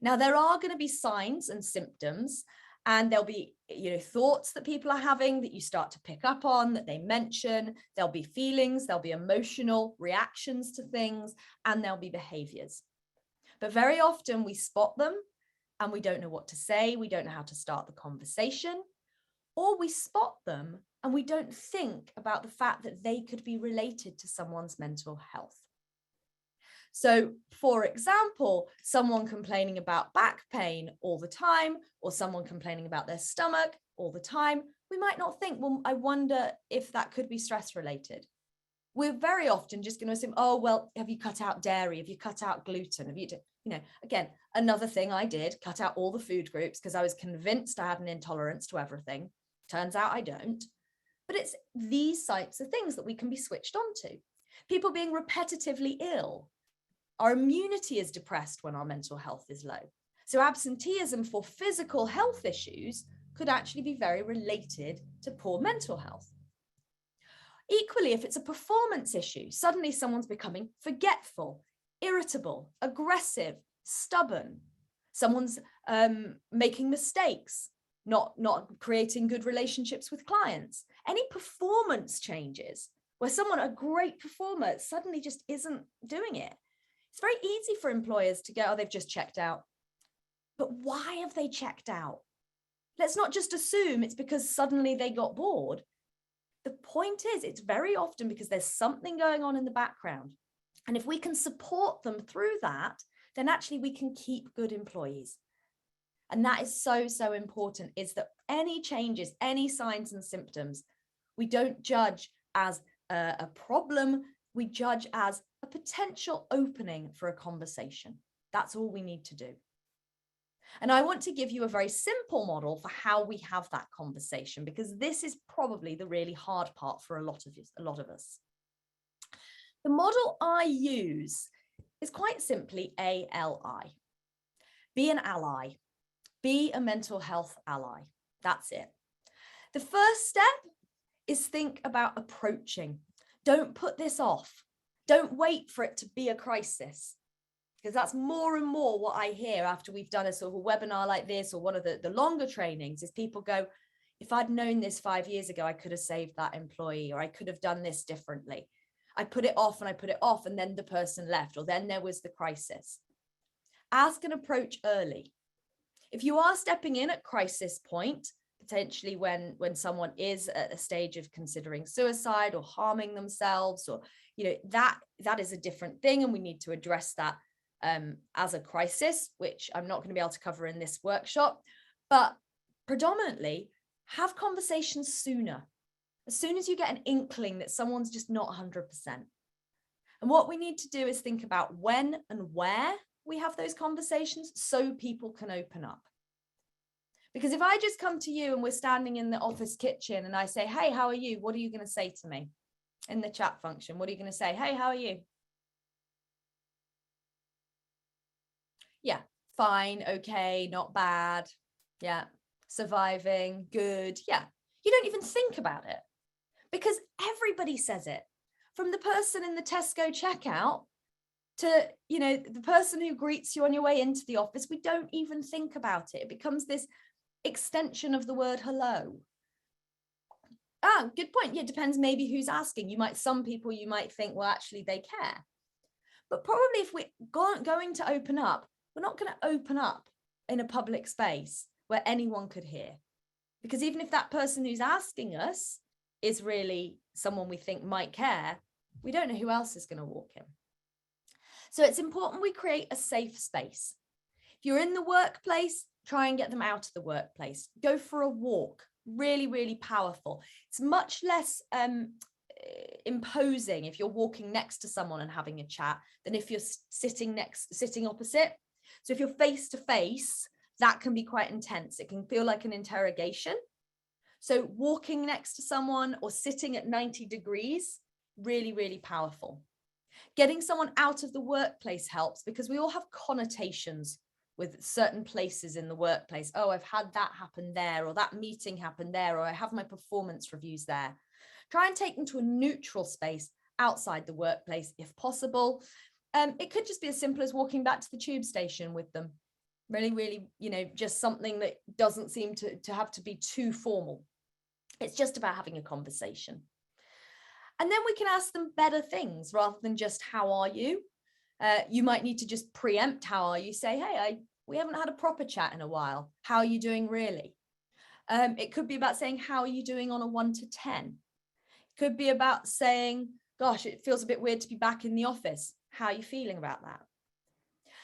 Now, there are going to be signs and symptoms, and there'll be, thoughts that people are having that you start to pick up on, that they mention. There'll be feelings, there'll be emotional reactions to things, and there'll be behaviors. But very often we spot them and we don't know what to say. We don't know how to start the conversation, or we spot them and we don't think about the fact that they could be related to someone's mental health. So, for example, someone complaining about back pain all the time, or someone complaining about their stomach all the time, we might not think, well, I wonder if that could be stress related. We're very often just going to assume, oh, well, have you cut out dairy? Have you cut out gluten? Have you, again, another thing I did, cut out all the food groups because I was convinced I had an intolerance to everything. Turns out I don't. But it's these types of things that we can be switched on to. People being repetitively ill. Our immunity is depressed when our mental health is low. So absenteeism for physical health issues could actually be very related to poor mental health. Equally, if it's a performance issue, suddenly someone's becoming forgetful, irritable, aggressive, stubborn. Someone's making mistakes, not creating good relationships with clients. Any performance changes where someone, a great performer, suddenly just isn't doing it. It's very easy for employers to go, oh, they've just checked out. But why have they checked out? Let's not just assume it's because suddenly they got bored. The point is, it's very often because there's something going on in the background. And if we can support them through that, then actually we can keep good employees. And that is so, so important, is that any changes, any signs and symptoms, we don't judge as a problem, we judge as a potential opening for a conversation. That's all we need to do. And I want to give you a very simple model for how we have that conversation, because this is probably the really hard part for a lot of us. The model I use is quite simply ALI. Be an ally. Be a mental health ally. That's it. The first step is think about approaching. Don't put this off. Don't wait for it to be a crisis. Because that's more and more what I hear after we've done a sort of a webinar like this, or one of the longer trainings, is people go, if I'd known this 5 years ago, I could have saved that employee, or I could have done this differently. I put it off and I put it off, and then the person left, or then there was the crisis. Ask and approach early. If you are stepping in at crisis point, potentially when someone is at a stage of considering suicide or harming themselves, or that is a different thing, and we need to address that as a crisis, which I'm not going to be able to cover in this workshop. But predominantly, have conversations sooner, as soon as you get an inkling that someone's just not 100%. And what we need to do is think about when and where we have those conversations so people can open up. Because if I just come to you and we're standing in the office kitchen and I say, hey, how are you? What are you going to say to me in the chat function? What are you going to say? Hey, how are you? Yeah, fine, okay, not bad. Yeah, surviving, good. Yeah, you don't even think about it because everybody says it, from the person in the Tesco checkout to, the person who greets you on your way into the office. We don't even think about it. It becomes this extension of the word hello. Good point. Yeah, it depends maybe who's asking. Some people you might think, well, actually they care. But probably if we're going to open up, we're not going to open up in a public space where anyone could hear. Because even if that person who's asking us is really someone we think might care, we don't know who else is going to walk in. So it's important we create a safe space. If you're in the workplace, try and get them out of the workplace. Go for a walk Really, really powerful. It's much less imposing if you're walking next to someone and having a chat than if you're sitting opposite. So if you're face to face, that can be quite intense. It can feel like an interrogation. So walking next to someone or sitting at 90 degrees, really, really powerful. Getting someone out of the workplace helps because we all have connotations with certain places in the workplace. Oh, I've had that happen there, or that meeting happened there, or I have my performance reviews there. Try and take them to a neutral space outside the workplace if possible. It could just be as simple as walking back to the tube station with them. Really, really, just something that doesn't seem to have to be too formal. It's just about having a conversation. And then we can ask them better things rather than just, how are you? You might need to just preempt how are you, say, hey, we haven't had a proper chat in a while. How are you doing really? It could be about saying, how are you doing on a 1 to 10? It could be about saying, gosh, it feels a bit weird to be back in the office. How are you feeling about that?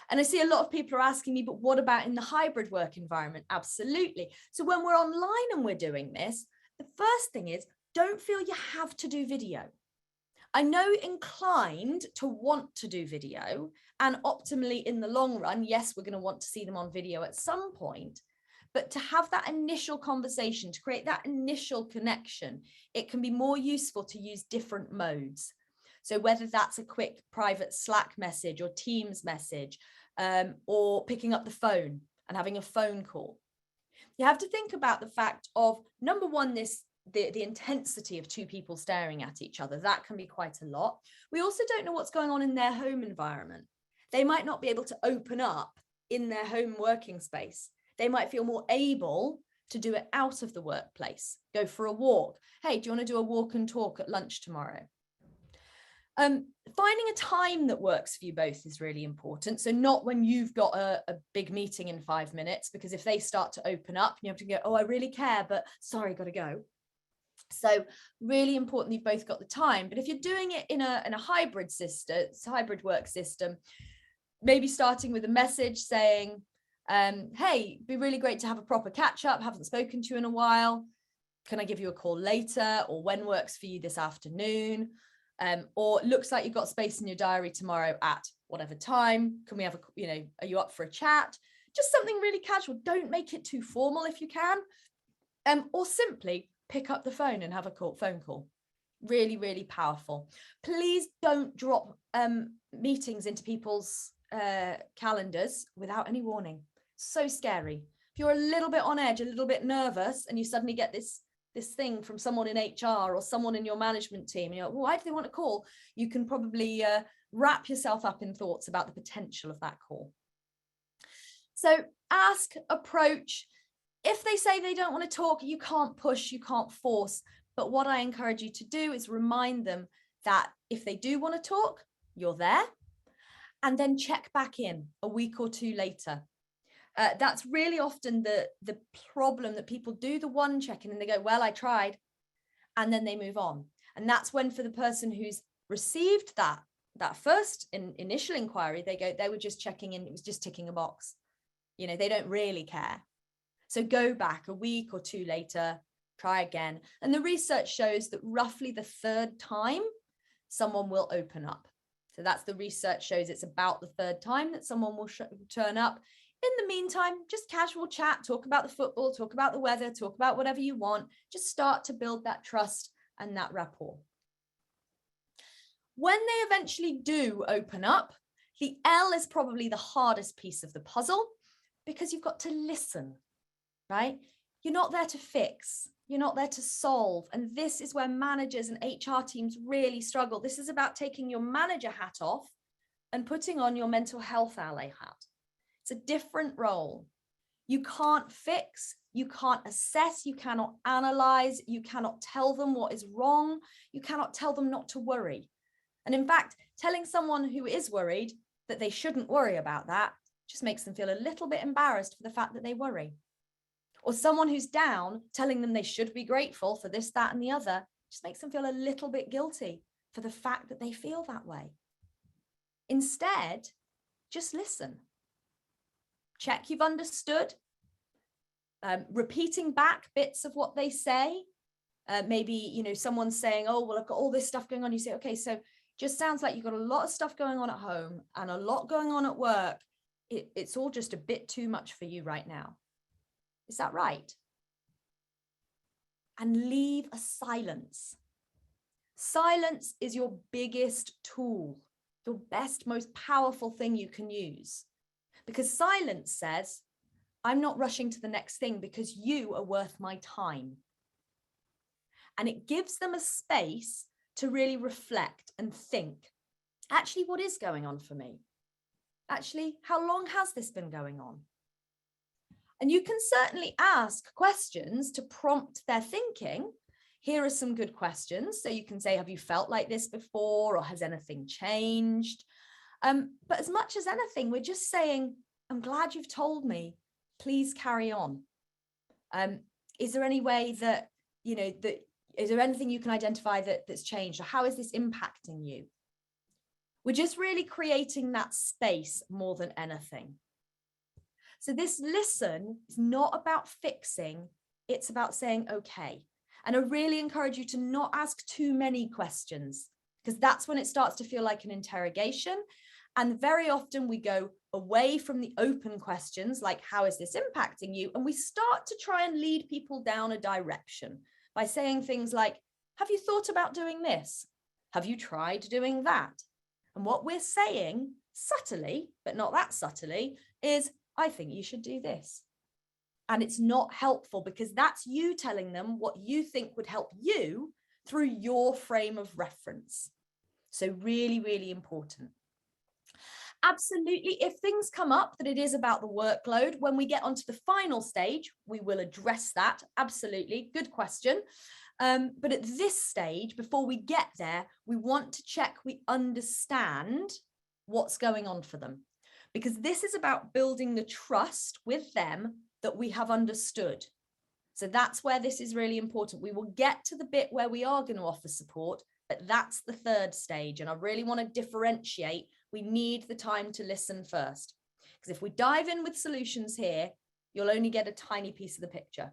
And I see a lot of people are asking me, but what about in the hybrid work environment? Absolutely. So when we're online and we're doing this, the first thing is, don't feel you have to do video. I know inclined to want to do video, and optimally in the long run, yes, we're going to want to see them on video at some point, but to have that initial conversation, to create that initial connection, it can be more useful to use different modes. So whether that's a quick private Slack message or Teams message, or picking up the phone and having a phone call. You have to think about the fact of, number one, the intensity of two people staring at each other. That can be quite a lot. We also don't know what's going on in their home environment. They might not be able to open up in their home working space. They might feel more able to do it out of the workplace, go for a walk. Hey, do you want to do a walk and talk at lunch tomorrow? Finding a time that works for you both is really important. So not when you've got a big meeting in 5 minutes, because if they start to open up, you have to go, oh, I really care, but sorry, got to go. So really important you've both got the time. But if you're doing it in a hybrid work system, maybe starting with a message saying, hey, it'd be really great to have a proper catch up. Haven't spoken to you in a while. Can I give you a call later? Or when works for you this afternoon? Or it looks like you've got space in your diary tomorrow at whatever time. Can we have are you up for a chat? Just something really casual. Don't make it too formal if you can. Or simply pick up the phone and have a phone call. Really, really powerful. Please don't drop meetings into people's calendars without any warning. So scary. If you're a little bit on edge, a little bit nervous, and you suddenly get this thing from someone in HR or someone in your management team, and you're like, well, why do they want to call? You can probably wrap yourself up in thoughts about the potential of that call. So ask, approach. If they say they don't want to talk, you can't push, you can't force. But what I encourage you to do is remind them that if they do want to talk, you're there. And then check back in a week or two later. That's really often the problem, that people do the one check-in and they go, well, I tried, and then they move on. And that's when, for the person who's received that first initial inquiry, they were just checking in, it was just ticking a box. They don't really care. So go back a week or two later, try again. And the research shows that roughly the third time, someone will open up. So that's the research shows it's about the third time that someone will turn up. In the meantime, just casual chat, talk about the football, talk about the weather, talk about whatever you want. Just start to build that trust and that rapport. When they eventually do open up, the L is probably the hardest piece of the puzzle, because you've got to listen, right? You're not there to fix. You're not there to solve. And this is where managers and HR teams really struggle. This is about taking your manager hat off and putting on your mental health ally hat. It's a different role. You can't fix, you can't assess, you cannot analyze, you cannot tell them what is wrong, you cannot tell them not to worry. And in fact, telling someone who is worried that they shouldn't worry about that just makes them feel a little bit embarrassed for the fact that they worry. Or someone who's down, telling them they should be grateful for this, that, and the other, just makes them feel a little bit guilty for the fact that they feel that way. Instead, just listen. Check you've understood. repeating back bits of what they say. Maybe, you know, someone's saying, oh, well, I've got all this stuff going on. You say, okay, so just sounds like you've got a lot of stuff going on at home and a lot going on at work. It's all just a bit too much for you right now. Is that right? And leave a silence. Silence is your biggest tool, your best, most powerful thing you can use. Because silence says, I'm not rushing to the next thing because you are worth my time. And it gives them a space to really reflect and think, actually, what is going on for me? Actually, how long has this been going on? And you can certainly ask questions to prompt their thinking. Here are some good questions. So you can say, have you felt like this before, or has anything changed? But as much as anything, we're just saying, I'm glad you've told me, please carry on. Is there any way that, you know, is there anything you can identify that's changed, or how is this impacting you? We're just really creating that space more than anything. So this listen is not about fixing, it's about saying, okay. And I really encourage you to not ask too many questions, because that's when it starts to feel like an interrogation. And very often we go away from the open questions, like, how is this impacting you? And we start to try and lead people down a direction by saying things like, have you thought about doing this? Have you tried doing that? And what we're saying subtly, but not that subtly, is, I think you should do this. And it's not helpful, because that's you telling them what you think would help you through your frame of reference. So really, really important. Absolutely, if things come up that it is about the workload, when we get onto the final stage, we will address that. Absolutely, good question. But at this stage, before we get there, we want to check we understand what's going on for them, because this is about building the trust with them that we have understood. So that's where this is really important. We will get to the bit where we are going to offer support, but that's the third stage. And I really want to differentiate. We need the time to listen first, because if we dive in with solutions here, you'll only get a tiny piece of the picture.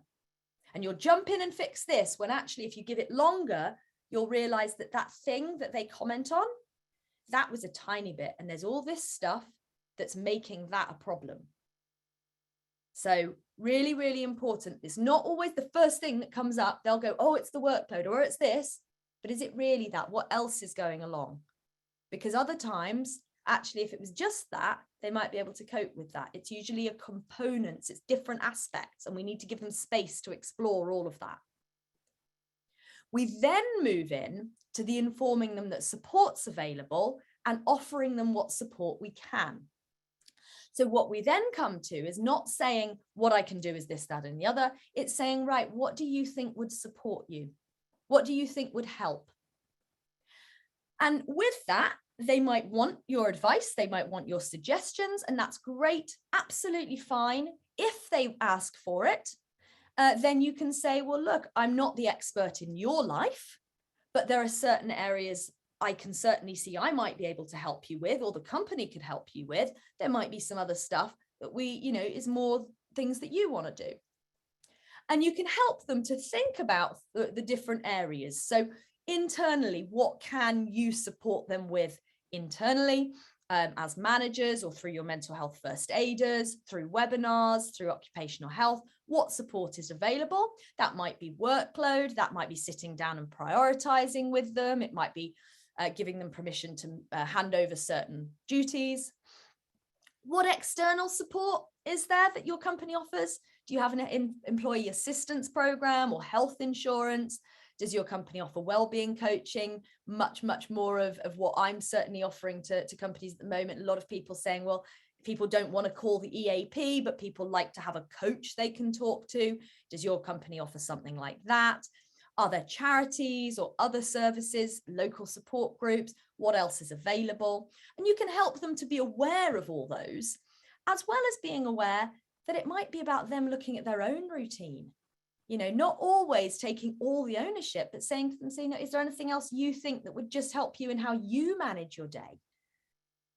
And you'll jump in and fix this, when actually, if you give it longer, you'll realize that that thing that they comment on, that was a tiny bit. And there's all this stuff that's making that a problem. So really, really important. It's not always the first thing that comes up. They'll go, oh, it's the workload, or it's this. But is it really that? What else is going along? Because other times, actually, if it was just that, they might be able to cope with that. It's usually a component, it's different aspects, and we need to give them space to explore all of that. We then move in to the informing them that support's available and offering them what support we can. So what we then come to is not saying what I can do is this, that, and the other. It's saying, right, what do you think would support you? What do you think would help? And with that, they might want your advice, they might want your suggestions, and that's great, absolutely fine. If they ask for it, then you can say, well, look, I'm not the expert in your life, but there are certain areas I can certainly see I might be able to help you with, or the company could help you with. There might be some other stuff that is more things that you want to do. And you can help them to think about the different areas. So internally, what can you support them with internally, as managers, or through your mental health first aiders, through webinars, through occupational health? What support is available? That might be workload, that might be sitting down and prioritizing with them. It might be giving them permission to hand over certain duties. What external support is there that your company offers? Do you have an employee assistance program or health insurance? Does your company offer wellbeing coaching? Much more of what I'm certainly offering to companies at the moment. A lot of people saying, well, people don't want to call the EAP, but people like to have a coach they can talk to. Does your company offer something like that? Are there charities or other services, local support groups? What else is available? And you can help them to be aware of all those, as well as being aware that it might be about them looking at their own routine. Not always taking all the ownership, but saying to them, is there anything else you think that would just help you in how you manage your day?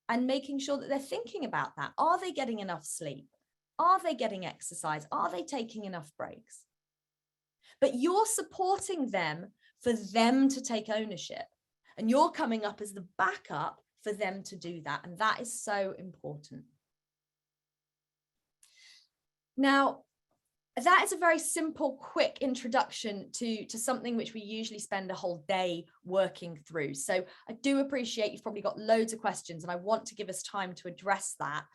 And making sure that they're thinking about that. Are they getting enough sleep? Are they getting exercise? Are they taking enough breaks? But you're supporting them for them to take ownership. And you're coming up as the backup for them to do that. And that is so important. Now, that is a very simple, quick introduction to something which we usually spend a whole day working through. So I do appreciate you've probably got loads of questions, and I want to give us time to address that.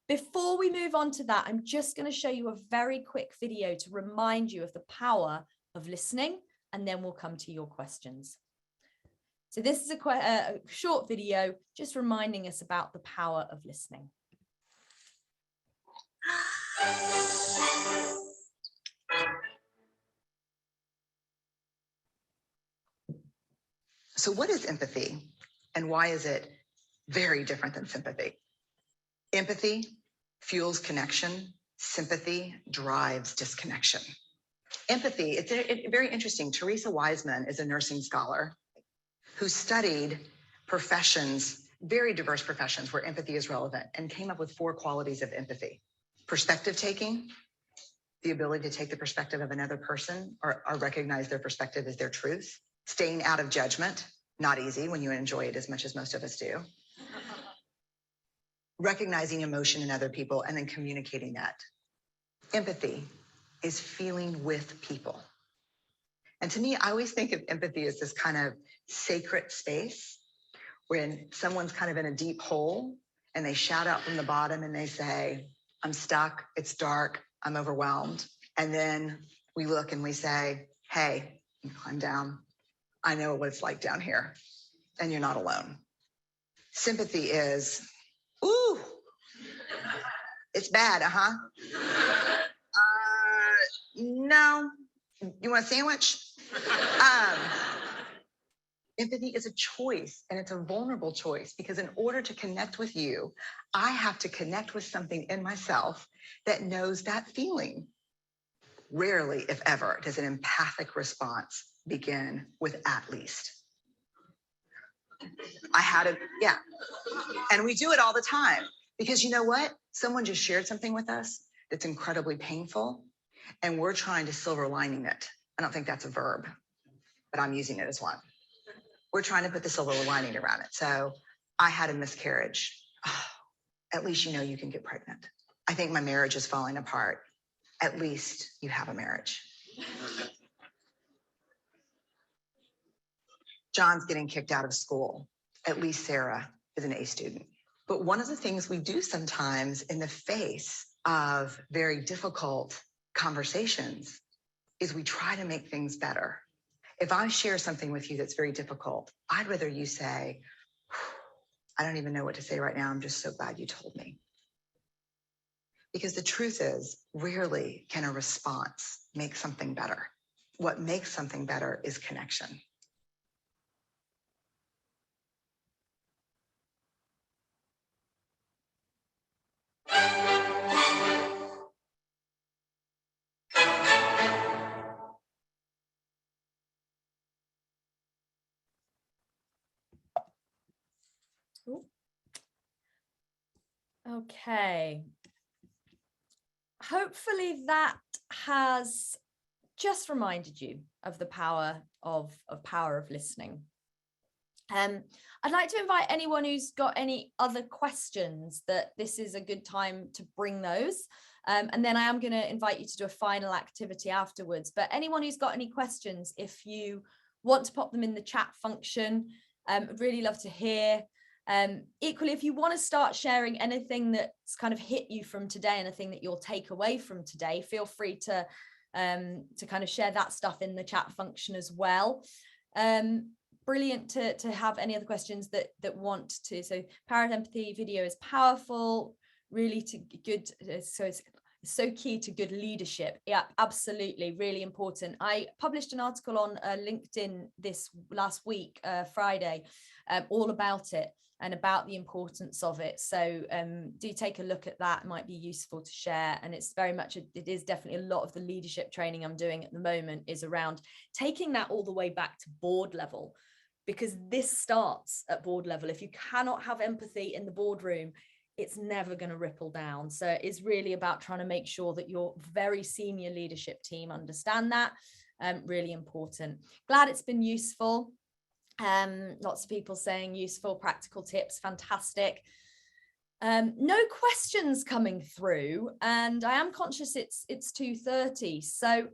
Before we move on to that, I'm just going to show you a very quick video to remind you of the power of listening, and then we'll come to your questions. So this is a short video just reminding us about the power of listening. So what is empathy, and why is it very different than sympathy? Empathy fuels connection. Sympathy drives disconnection. Empathy, it's very interesting. Teresa Wiseman is a nursing scholar who studied professions, very diverse professions where empathy is relevant, and came up with 4 qualities of empathy. Perspective taking, the ability to take the perspective of another person or recognize their perspective as their truth. Staying out of judgment, not easy when you enjoy it as much as most of us do. Recognizing emotion in other people and then communicating that. Empathy is feeling with people. And to me, I always think of empathy as this kind of sacred space when someone's kind of in a deep hole and they shout out from the bottom and they say, I'm stuck, it's dark, I'm overwhelmed. And then we look and we say, hey, climb down. I know what it's like down here, and you're not alone. Sympathy is, ooh, it's bad, no, you want a sandwich? Empathy is a choice, and it's a vulnerable choice, because in order to connect with you, I have to connect with something in myself that knows that feeling. Rarely, if ever, does an empathic response begin with at least. Yeah. And we do it all the time, because you know what? Someone just shared something with us that's incredibly painful, and we're trying to silver lining it. I don't think that's a verb, but I'm using it as one. We're trying to put the silver lining around it. So I had a miscarriage. Oh, at least you know you can get pregnant. I think my marriage is falling apart. At least you have a marriage. John's getting kicked out of school. At least Sarah is an A student. But one of the things we do sometimes in the face of very difficult conversations is we try to make things better. If I share something with you that's very difficult, I'd rather you say, I don't even know what to say right now. I'm just so glad you told me. Because the truth is, rarely can a response make something better. What makes something better is connection. Okay. Hopefully that has just reminded you of the power of listening. I'd like to invite anyone who's got any other questions that this is a good time to bring those. And then I am going to invite you to do a final activity afterwards. But anyone who's got any questions, if you want to pop them in the chat function, I'd really love to hear. Equally, if you want to start sharing anything that's kind of hit you from today, anything that you'll take away from today, feel free to kind of share that stuff in the chat function as well. Brilliant to have any other questions that want to. So power of empathy video is powerful, really to good. So it's so key to good leadership. Yeah, absolutely, really important. I published an article on LinkedIn this last week, Friday, all about it and about the importance of it. So do take a look at that. It might be useful to share. And it's very much, it is definitely a lot of the leadership training I'm doing at the moment is around taking that all the way back to board level, because this starts at board level. If you cannot have empathy in the boardroom, it's never going to ripple down. So it's really about trying to make sure that your very senior leadership team understand that. Really important. Glad it's been useful. Lots of people saying useful, practical tips, fantastic. No questions coming through, and I am conscious it's 2:30. So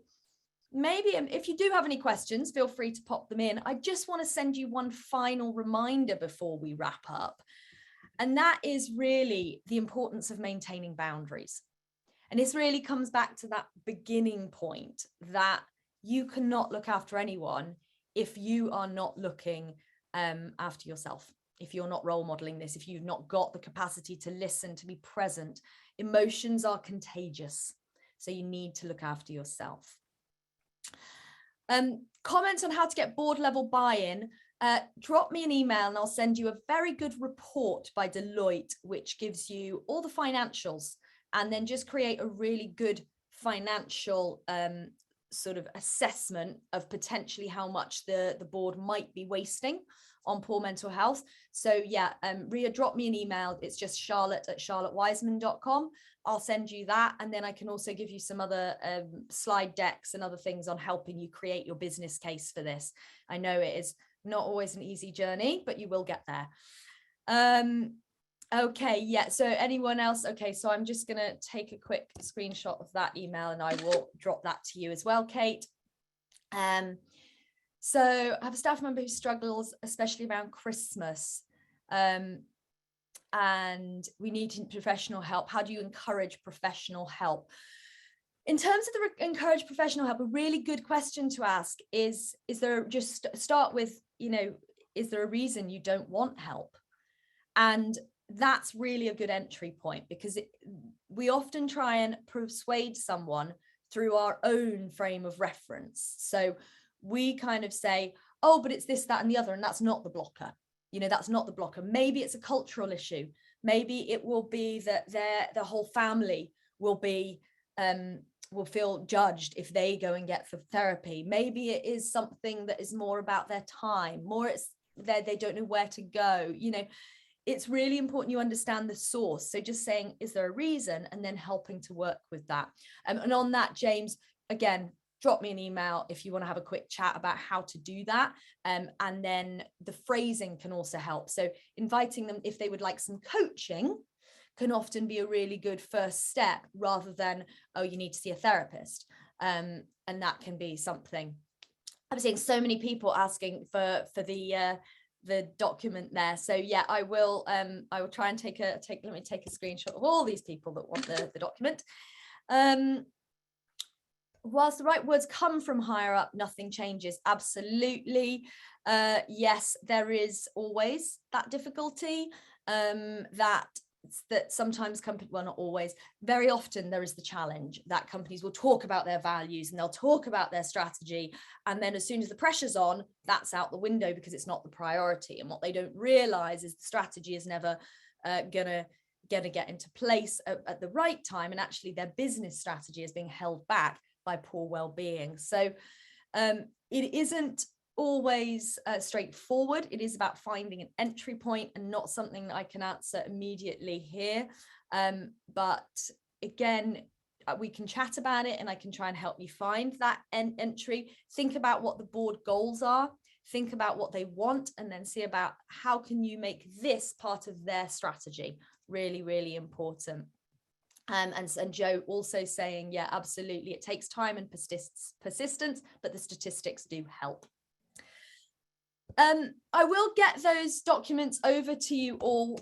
maybe if you do have any questions, feel free to pop them in. I just want to send you one final reminder before we wrap up. And that is really the importance of maintaining boundaries. And this really comes back to that beginning point that you cannot look after anyone if you are not looking after yourself, if you're not role modeling this, if you've not got the capacity to listen, to be present. Emotions are contagious. So you need to look after yourself. Comments on how to get board level buy-in. Drop me an email and I'll send you a very good report by Deloitte, which gives you all the financials, and then just create a really good financial sort of assessment of potentially how much the board might be wasting on poor mental health. So yeah, Ria, drop me an email. It's just charlotte@charlottewiseman.com. I'll send you that. And then I can also give you some other slide decks and other things on helping you create your business case for this. I know it is not always an easy journey, but you will get there. Okay, yeah, so anyone else? Okay, so I'm just going to take a quick screenshot of that email and I will drop that to you as well, Kate. So I have a staff member who struggles, especially around Christmas, and we need professional help. How do you encourage professional help? In terms of the encourage professional help, a really good question to ask is there, just start with, is there a reason you don't want help? And that's really a good entry point, because we often try and persuade someone through our own frame of reference. So we kind of say, oh, but it's this, that, and the other, and that's not the blocker. That's not the blocker. Maybe it's a cultural issue. Maybe it will be that the whole family will feel judged if they go and get for therapy. Maybe it is something that is more about their time, more it's they don't know where to go. It's really important you understand the source. So just saying, is there a reason? And then helping to work with that. And on that, James, again, drop me an email if you want to have a quick chat about how to do that. And then the phrasing can also help. So inviting them, if they would like some coaching, can often be a really good first step, rather than, oh, you need to see a therapist. And that can be something. I'm seeing so many people asking for the document there. So yeah, I will try and let me take a screenshot of all these people that want the document. Whilst the right words come from higher up, nothing changes. Absolutely. Yes, there is always that difficulty, that sometimes companies, well, not always, very often there is the challenge that companies will talk about their values and they'll talk about their strategy, and then as soon as the pressure's on, that's out the window because it's not the priority. And what they don't realize is the strategy is never gonna get into place at the right time, and actually their business strategy is being held back by poor well-being. So it isn't always straightforward. It is about finding an entry point, and not something that I can answer immediately here. But again, we can chat about it and I can try and help you find that entry. Think about what the board goals are, think about what they want, and then see about how can you make this part of their strategy. Really, really important. And Joe also saying, yeah, absolutely, it takes time and persistence, but the statistics do help. I will get those documents over to you all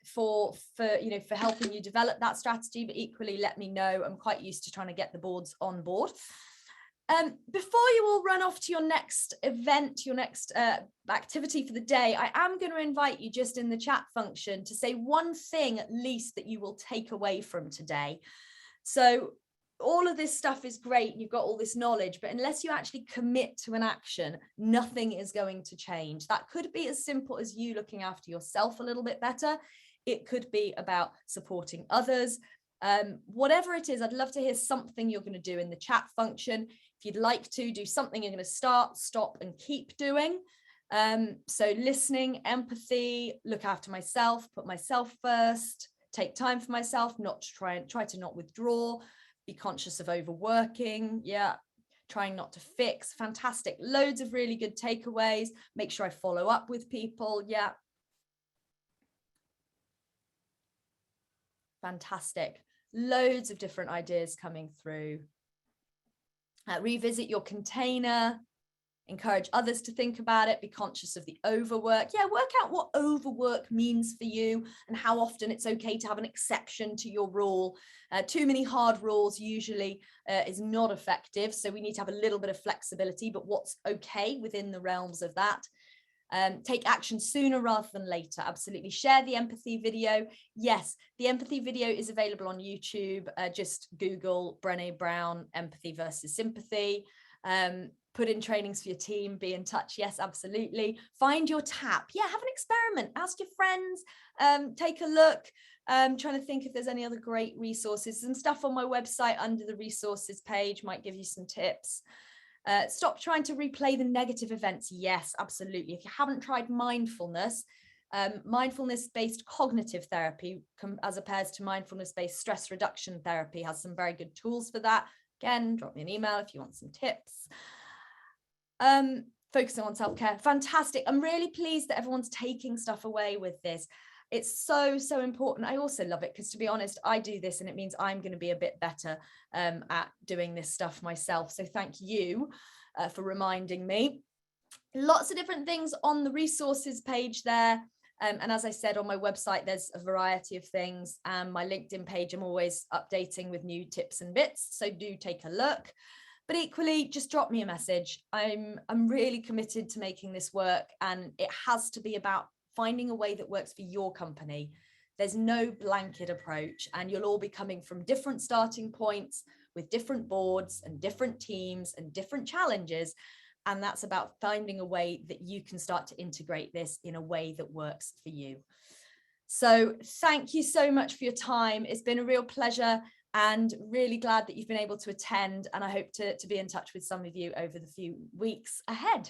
for helping you develop that strategy, but equally let me know. I'm quite used to trying to get the boards on board. Before you all run off to your next event, your next activity for the day, I am going to invite you just in the chat function to say one thing at least that you will take away from today. So all of this stuff is great, you've got all this knowledge, but unless you actually commit to an action, nothing is going to change. That could be as simple as you looking after yourself a little bit better. It could be about supporting others. Whatever it is, I'd love to hear something you're going to do in the chat function. If you'd like to do something you're going to start, stop and keep doing. So listening, empathy, look after myself, put myself first, take time for myself, not to try to not withdraw, be conscious of overworking. Yeah. Trying not to fix. Fantastic. Loads of really good takeaways. Make sure I follow up with people. Yeah. Fantastic. Loads of different ideas coming through. Revisit your container. Encourage others to think about it. Be conscious of the overwork. Yeah, work out what overwork means for you and how often it's okay to have an exception to your rule. Too many hard rules usually is not effective. So we need to have a little bit of flexibility, but what's okay within the realms of that. Take action sooner rather than later. Absolutely. Share the empathy video. Yes, the empathy video is available on YouTube. Just Google Brené Brown, empathy versus sympathy. Put in trainings for your team, be in touch. Yes, absolutely. Find your tap. Yeah, have an experiment. Ask your friends, take a look. Trying to think if there's any other great resources. Some stuff on my website under the resources page might give you some tips. Stop trying to replay the negative events. Yes, absolutely. If you haven't tried mindfulness, mindfulness-based cognitive therapy, as opposed to mindfulness-based stress reduction therapy, has some very good tools for that. Again, drop me an email if you want some tips. Focusing on self-care. Fantastic. I'm really pleased that everyone's taking stuff away with this. It's so important. I also love it because, to be honest, I do this and it means I'm going to be a bit better at doing this stuff myself. So thank you for reminding me. Lots of different things on the resources page there. And as I said, on my website, there's a variety of things. My LinkedIn page, I'm always updating with new tips and bits. So do take a look. But equally, just drop me a message. I'm really committed to making this work, and it has to be about finding a way that works for your company. There's no blanket approach, and you'll all be coming from different starting points with different boards and different teams and different challenges. And that's about finding a way that you can start to integrate this in a way that works for you. So thank you so much for your time. It's been a real pleasure, and really glad that you've been able to attend. And I hope to be in touch with some of you over the few weeks ahead.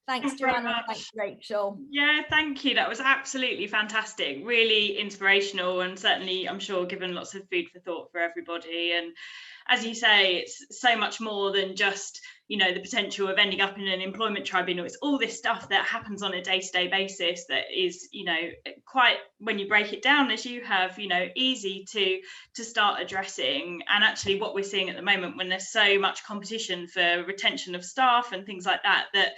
Thanks, Joanna. Thanks, Rachel. Yeah, thank you. That was absolutely fantastic. Really inspirational, and certainly, I'm sure, given lots of food for thought for everybody. And as you say, it's so much more than just, you know, the potential of ending up in an employment tribunal. It's all this stuff that happens on a day-to-day basis that is, you know, quite, when you break it down as you have, you know, easy to start addressing. And actually what we're seeing at the moment, when there's so much competition for retention of staff and things like that, that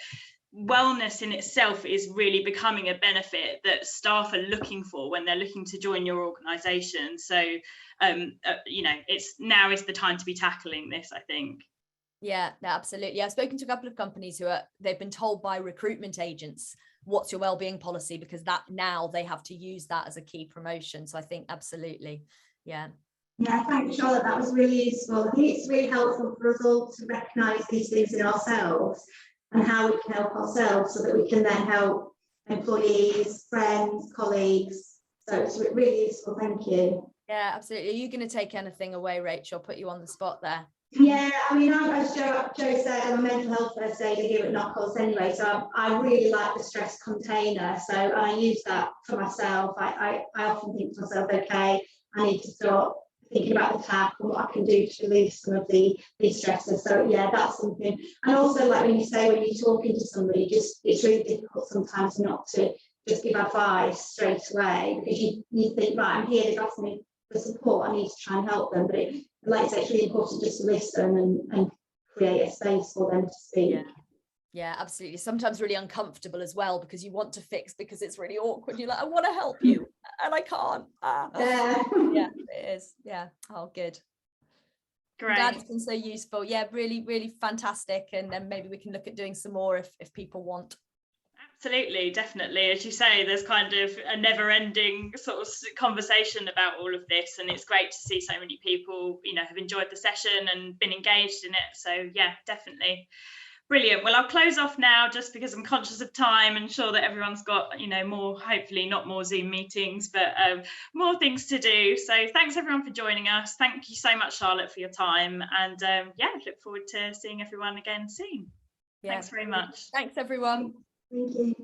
wellness in itself is really becoming a benefit that staff are looking for when they're looking to join your organization. So you know, now is the time to be tackling this, I think. Yeah, no, absolutely. I've spoken to a couple of companies they've been told by recruitment agents, what's your wellbeing policy, because that now they have to use that as a key promotion. So I think absolutely. Yeah, thanks, Charlotte. That was really useful. I think it's really helpful for us all to recognise these things in ourselves and how we can help ourselves, so that we can then help employees, friends, colleagues. So it's really useful. Thank you. Yeah, absolutely. Are you going to take anything away, Rachel? Put you on the spot there. Yeah, I mean, as Joe said, I'm a mental health first aider here at Knockles anyway, so I really like the stress container. So I use that for myself. I often think to myself, okay, I need to start thinking about the tap and what I can do to release some of these stresses. So yeah, that's something. And also, like when you say, when you're talking to somebody, just it's really difficult sometimes not to just give advice straight away, because you think, right, I'm here, they've asked me for support, I need to try and help them. But like I say, it's really important just to listen and create a space for them to speak. Yeah, absolutely. Sometimes really uncomfortable as well, because you want to fix, because it's really awkward. You're like, I want to help you and I can't. Yeah, it is. Yeah. Oh, good. Great. Glad it's been so useful. Yeah, really, really fantastic. And then maybe we can look at doing some more if people want. Absolutely, definitely. As you say, there's kind of a never-ending sort of conversation about all of this, and it's great to see so many people, you know, have enjoyed the session and been engaged in it. So yeah, definitely. Brilliant. Well, I'll close off now, just because I'm conscious of time and sure that everyone's got, you know, more, hopefully not more Zoom meetings, but more things to do. So thanks everyone for joining us. Thank you so much, Charlotte, for your time. And yeah, look forward to seeing everyone again soon. Yeah. Thanks very much. Thanks, everyone. Thank you.